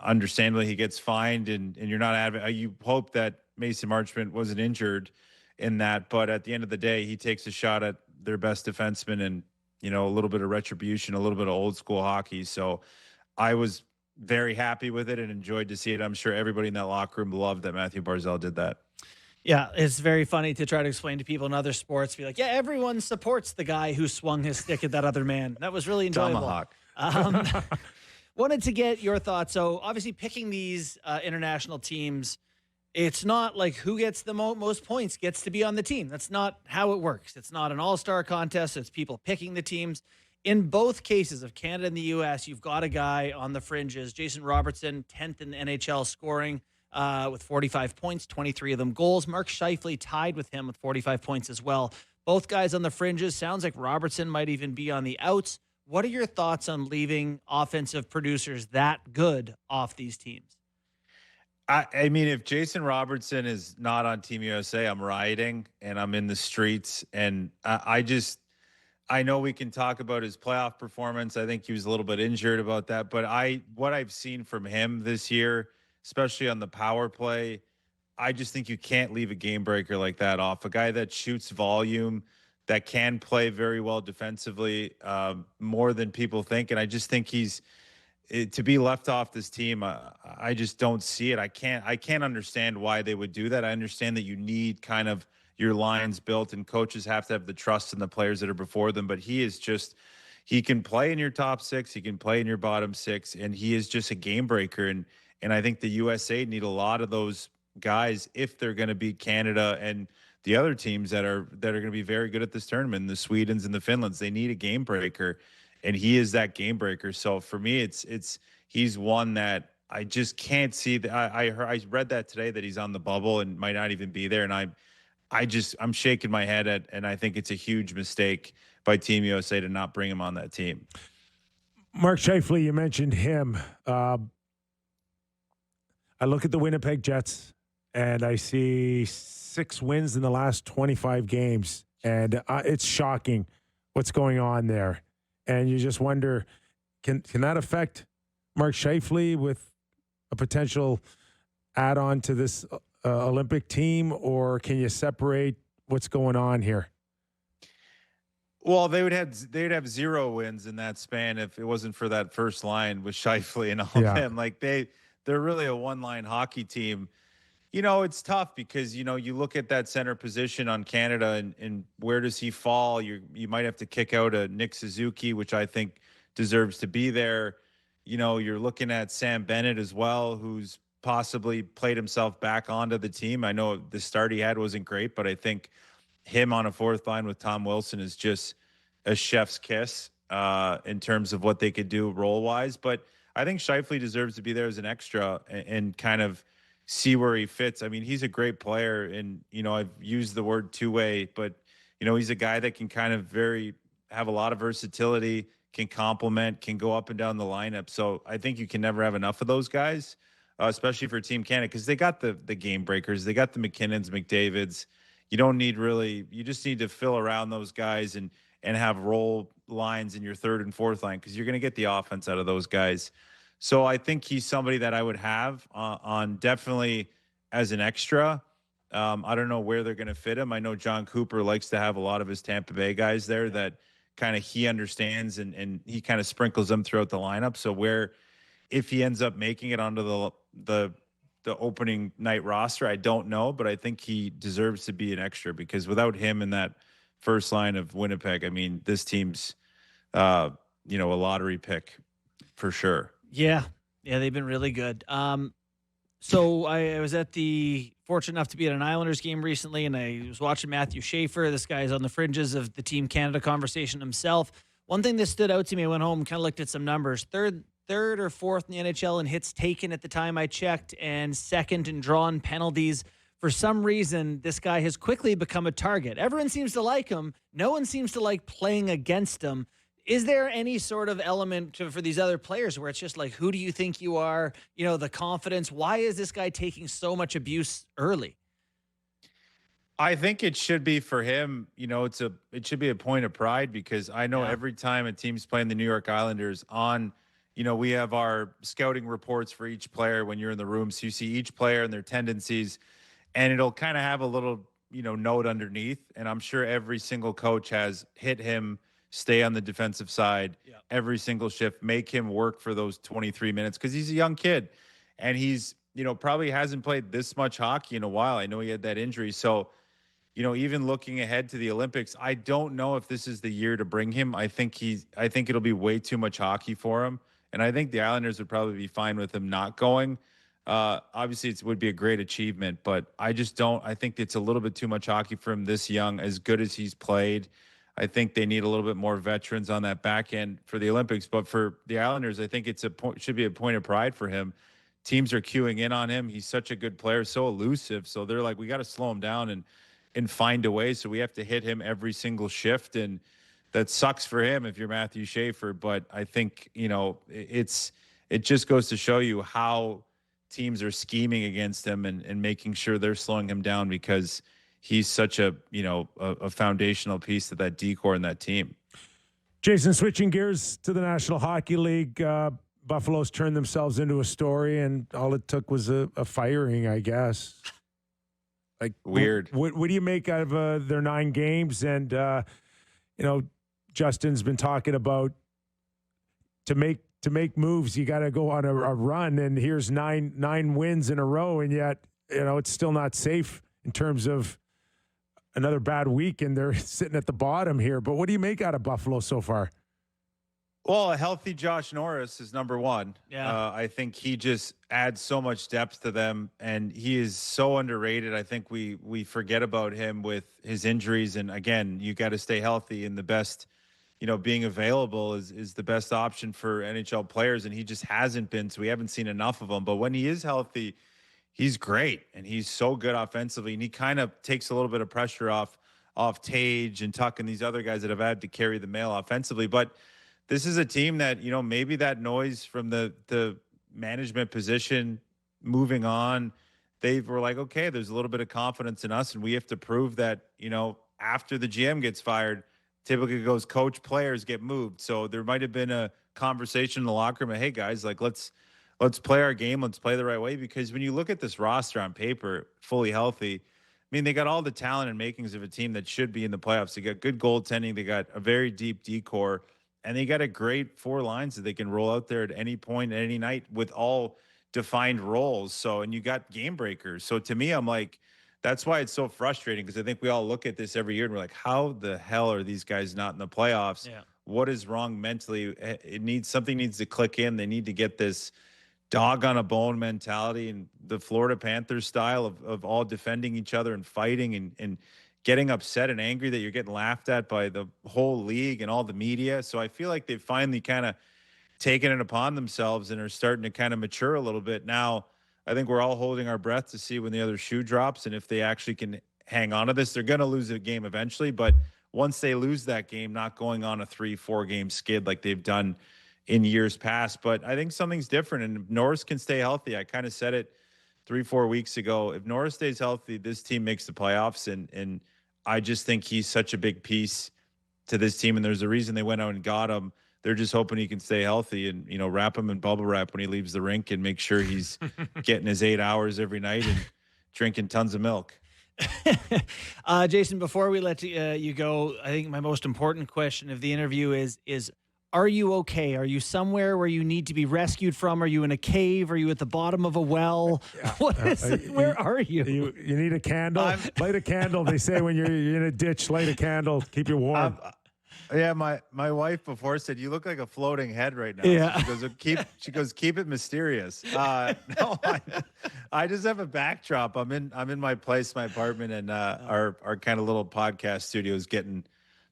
understandably, he gets fined and you're not you hope that Mason Marchment wasn't injured in that, but at the end of the day, he takes a shot at their best defenseman and, a little bit of retribution, a little bit of old school hockey. So I was very happy with it and enjoyed to see it. I'm sure everybody in that locker room loved that Matthew Barzal did that. Yeah, it's very funny to try to explain to people in other sports, be like, yeah, everyone supports the guy who swung his stick at that other man. That was really enjoyable. Tomahawk. Wanted to get your thoughts. So obviously picking these international teams, it's not like who gets the most points gets to be on the team. That's not how it works. It's not an all-star contest. It's people picking the teams. In both cases of Canada and the U.S., you've got a guy on the fringes. Jason Robertson, 10th in NHL scoring with 45 points, 23 of them goals. Mark Scheifele tied with him with 45 points as well. Both guys on the fringes. Sounds like Robertson might even be on the outs. What are your thoughts on leaving offensive producers that good off these teams? I mean, if Jason Robertson is not on Team USA, I'm rioting and I'm in the streets. And I know we can talk about his playoff performance. I think he was a little bit injured about that. But what I've seen from him this year, especially on the power play, I just think you can't leave a game breaker like that off. A guy that shoots volume, that can play very well defensively, more than people think. And I just think to be left off this team, I just don't see it. I can't understand why they would do that. I understand that you need kind of your lines built and coaches have to have the trust in the players that are before them. But he can play in your top six. He can play in your bottom six. And he is just a game breaker. And I think the USA need a lot of those guys if they're going to beat Canada and the other teams that are going to be very good at this tournament, the Swedens and the Finlands. They need a game breaker. And he is that game breaker. So for me, he's one that I just can't see. I read that today that he's on the bubble and might not even be there. And I'm shaking my head and I think it's a huge mistake by Team USA to not bring him on that team. Mark Scheifele, you mentioned him. I look at the Winnipeg Jets and I see 6 wins in the last 25 games. And it's shocking what's going on there. And you just wonder, can that affect Mark Scheifele with a potential add-on to this Olympic team, or can you separate what's going on here? Well, they'd have 0 wins in that span if it wasn't for that first line with Scheifele and all of them. Like they're really a one-line hockey team. It's tough because, you look at that center position on Canada and where does he fall? You might have to kick out a Nick Suzuki, which I think deserves to be there. you're looking at Sam Bennett as well, who's possibly played himself back onto the team. I know the start he had wasn't great, but I think him on a fourth line with Tom Wilson is just a chef's kiss in terms of what they could do role-wise. But I think Scheifele deserves to be there as an extra and kind of see where he fits. I mean, he's a great player, and, I've used the word two-way, but, he's a guy that can kind of have a lot of versatility, can complement, can go up and down the lineup. So I think you can never have enough of those guys, especially for Team Canada, because they got the game breakers. They got the McKinnons, McDavids. You just need to fill around those guys and have role lines in your third and fourth line, because you're going to get the offense out of those guys. So I think he's somebody that I would have on definitely as an extra. I don't know where they're going to fit him. I know John Cooper likes to have a lot of his Tampa Bay guys there that kind of he understands, and he kind of sprinkles them throughout the lineup. So if he ends up making it onto the opening night roster, I don't know, but I think he deserves to be an extra, because without him in that first line of Winnipeg, I mean, this team's, a lottery pick for sure. Yeah, they've been really good. So I was fortunate enough to be at an Islanders game recently, and I was watching Matthew Schaefer. This guy is on the fringes of the Team Canada conversation himself. One thing that stood out to me, I went home and kind of looked at some numbers. Third or fourth in the NHL in hits taken at the time I checked, and second in drawn penalties. For some reason, this guy has quickly become a target. Everyone seems to like him. No one seems to like playing against him. Is there any sort of element for these other players where it's just like, who do you think you are? The confidence. Why is this guy taking so much abuse early? I think it should be for him. It should be a point of pride, because I know every time a team's playing the New York Islanders we have our scouting reports for each player when you're in the room. So you see each player and their tendencies, and it'll kind of have a little, note underneath. And I'm sure every single coach has hit him, stay on the defensive side every single shift, make him work for those 23 minutes, because he's a young kid, and he's, probably hasn't played this much hockey in a while. I know he had that injury. So, even looking ahead to the Olympics, I don't know if this is the year to bring him. I think it'll be way too much hockey for him. And I think the Islanders would probably be fine with him not going. Obviously, it would be a great achievement, but I think it's a little bit too much hockey for him this young, as good as he's played. I think they need a little bit more veterans on that back end for the Olympics. But for the Islanders, I think should be a point of pride for him. Teams are queuing in on him. He's such a good player, so elusive. So they're like, we got to slow him down and find a way. So we have to hit him every single shift. And that sucks for him if you're Matthew Schaefer. But I think, it just goes to show you how teams are scheming against him and making sure they're slowing him down, because he's such a foundational piece to that decor in that team. Jason, switching gears to the National Hockey League, Buffalo's turned themselves into a story, and all it took was a firing, I guess. Like, weird. What do you make out of their 9 games? And Justin's been talking about to make moves, you got to go on a run, and here's nine wins in a row, and yet it's still not safe in terms of another bad week, and they're sitting at the bottom here. But what do you make out of Buffalo so far? Well, a healthy Josh Norris is number one. Yeah. I think he just adds so much depth to them, and he is so underrated. I think we forget about him with his injuries. And again, you got to stay healthy, and the best, being available is the best option for NHL players. And he just hasn't been, so we haven't seen enough of him. But when he is healthy, he's great, and he's so good offensively, and he kind of takes a little bit of pressure off Tage and Tuck and these other guys that have had to carry the mail offensively. But this is a team that, maybe that noise from the management position moving on, they were like, okay, there's a little bit of confidence in us, and we have to prove that, after the GM gets fired, typically goes coach, players get moved. So there might have been a conversation in the locker room, hey guys, like let's play our game. Let's play the right way. Because when you look at this roster on paper, fully healthy, I mean, they got all the talent and makings of a team that should be in the playoffs. They got good goaltending. They got a very deep decor, and they got a great 4 lines that they can roll out there at any point, at any night, with all defined roles. So, and you got game breakers. So to me, I'm like, that's why it's so frustrating, because I think we all look at this every year and we're like, how the hell are these guys not in the playoffs? Yeah. what is wrong mentally. Something needs to click in. They need to get this dog on a bone mentality and the Florida Panthers style of all defending each other and fighting and getting upset and angry that you're getting laughed at by the whole league and all the media. So I feel like they've finally kind of taken it upon themselves and are starting to kind of mature a little bit. Now, I think we're all holding our breath to see when the other shoe drops and if they actually can hang on to this. They're going to lose a game eventually, but once they lose that game, not going on a 3-4 game skid like they've done in years past. But I think something's different, and if Norris can stay healthy, I kind of said it 3-4 weeks ago, if Norris stays healthy, this team makes the playoffs, and I just think he's such a big piece to this team, and there's a reason they went out and got him. They're just hoping he can stay healthy and, wrap him in bubble wrap when he leaves the rink and make sure he's getting his 8 hours every night and drinking tons of milk. Jason, before we let you go, I think my most important question of the interview is are you okay? Are you somewhere where you need to be rescued from? Are you in a cave? Are you at the bottom of a well? What is it? Where are you? You need a candle. Light a candle. They say when you're in a ditch, light a candle, keep you warm. Yeah, my wife before said, you look like a floating head right now. Yeah. She goes, keep it mysterious. No, I just have a backdrop. I'm in my place, my apartment, and our kind of little podcast studio is getting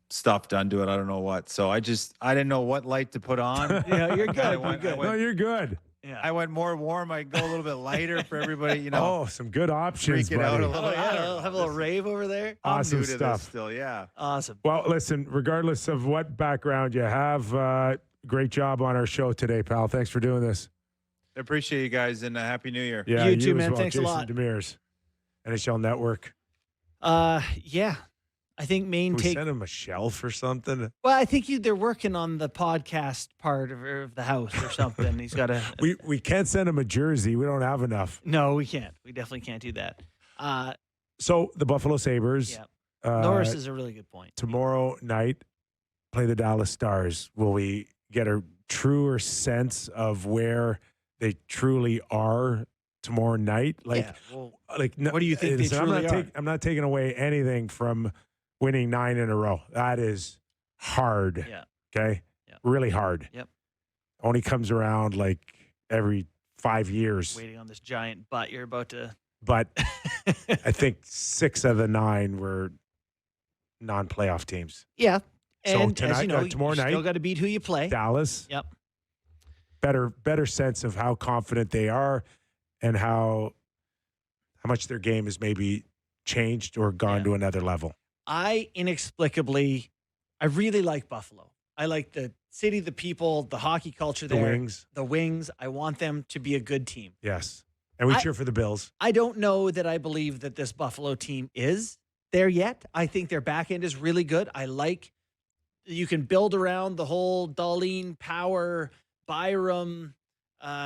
stuff done to it. I don't know what. So I didn't know what light to put on. Yeah, you're good. No, you're good. Yeah. I went more warm. I go a little bit lighter for everybody, Oh, some good options, freak it out buddy. a little. I'll have a little rave over there. Awesome I'm new to stuff. this still, yeah. Awesome. Well, listen, regardless of what background you have, great job on our show today, pal. Thanks for doing this. I appreciate you guys, and Happy New Year. Yeah, You too, as man. well. Thanks a Jason lot. Demers, NHL Network. Yeah. I think main Can we take. send him a shelf or something? Well, I think they're working on the podcast part of the house or something. He's got to. We can't send him a jersey. We don't have enough. No, we can't. We definitely can't do that. So the Buffalo Sabres. Yeah. Norris is a really good point. Tomorrow night, play the Dallas Stars. Will we get a truer sense of where they truly are tomorrow night? Like, Yeah, well, no, what do you think they listen, truly are? I'm not taking away anything from winning 9 in a row. That is hard. Yeah. Okay. Yeah. Really hard. Yep. Only comes around like every 5 years. Waiting on this giant butt you're about to. But I think 6 of the 9 were non-playoff teams. Yeah. So And tonight, as you know, tomorrow you night, still got to beat who you play. Dallas. Yep. Better sense of how confident they are and how much their game has maybe changed or gone to another level. I really like Buffalo. I like the city, the people, the hockey culture The there. Wings. The Wings. I want them to be a good team. Yes. And we cheer for the Bills. I don't know that I believe that this Buffalo team is there yet. I think their back end is really good. I like you can build around the whole Darlene, Power, Byram,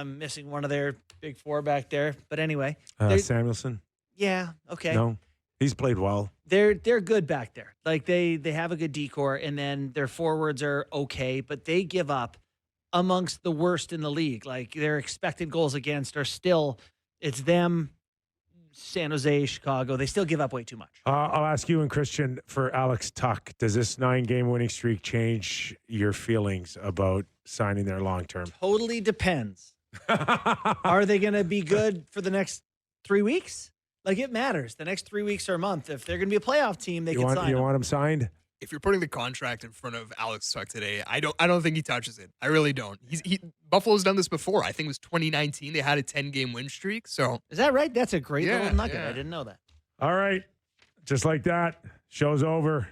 missing one of their big four back there. But anyway. Samuelson. Yeah, okay. No. He's played well. They're good back there. Like they have a good decor, and then their forwards are okay, but they give up amongst the worst in the league. Like their expected goals against are still, it's them, San Jose, Chicago. They still give up way too much. I'll ask you and Christian for Alex Tuck. Does this 9-game winning streak change your feelings about signing there long term? Totally depends. Are they going to be good for the next 3 weeks? Like it matters. The next 3 weeks or a month. If they're going to be a playoff team, they can sign You him. want him signed? If you're putting the contract in front of Alex Tuck today, I don't think he touches it. I really don't. Buffalo's done this before. I think it was 2019. They had a 10-game win streak. So Is that right? That's a great little nugget. yeah. I didn't know that. All right. Just like that, show's over.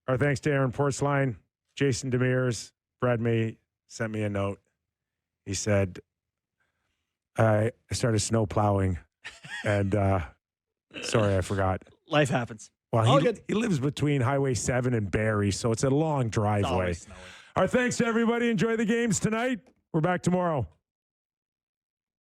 Our thanks to Aaron Portzline, Jason Demers. Brad May sent me a note. He said, I started snow plowing and sorry, I forgot. Life happens. Well, he lives between Highway 7 and Barrie, so it's a long driveway. Always snowing. Our thanks to everybody. Enjoy the games tonight. We're back tomorrow.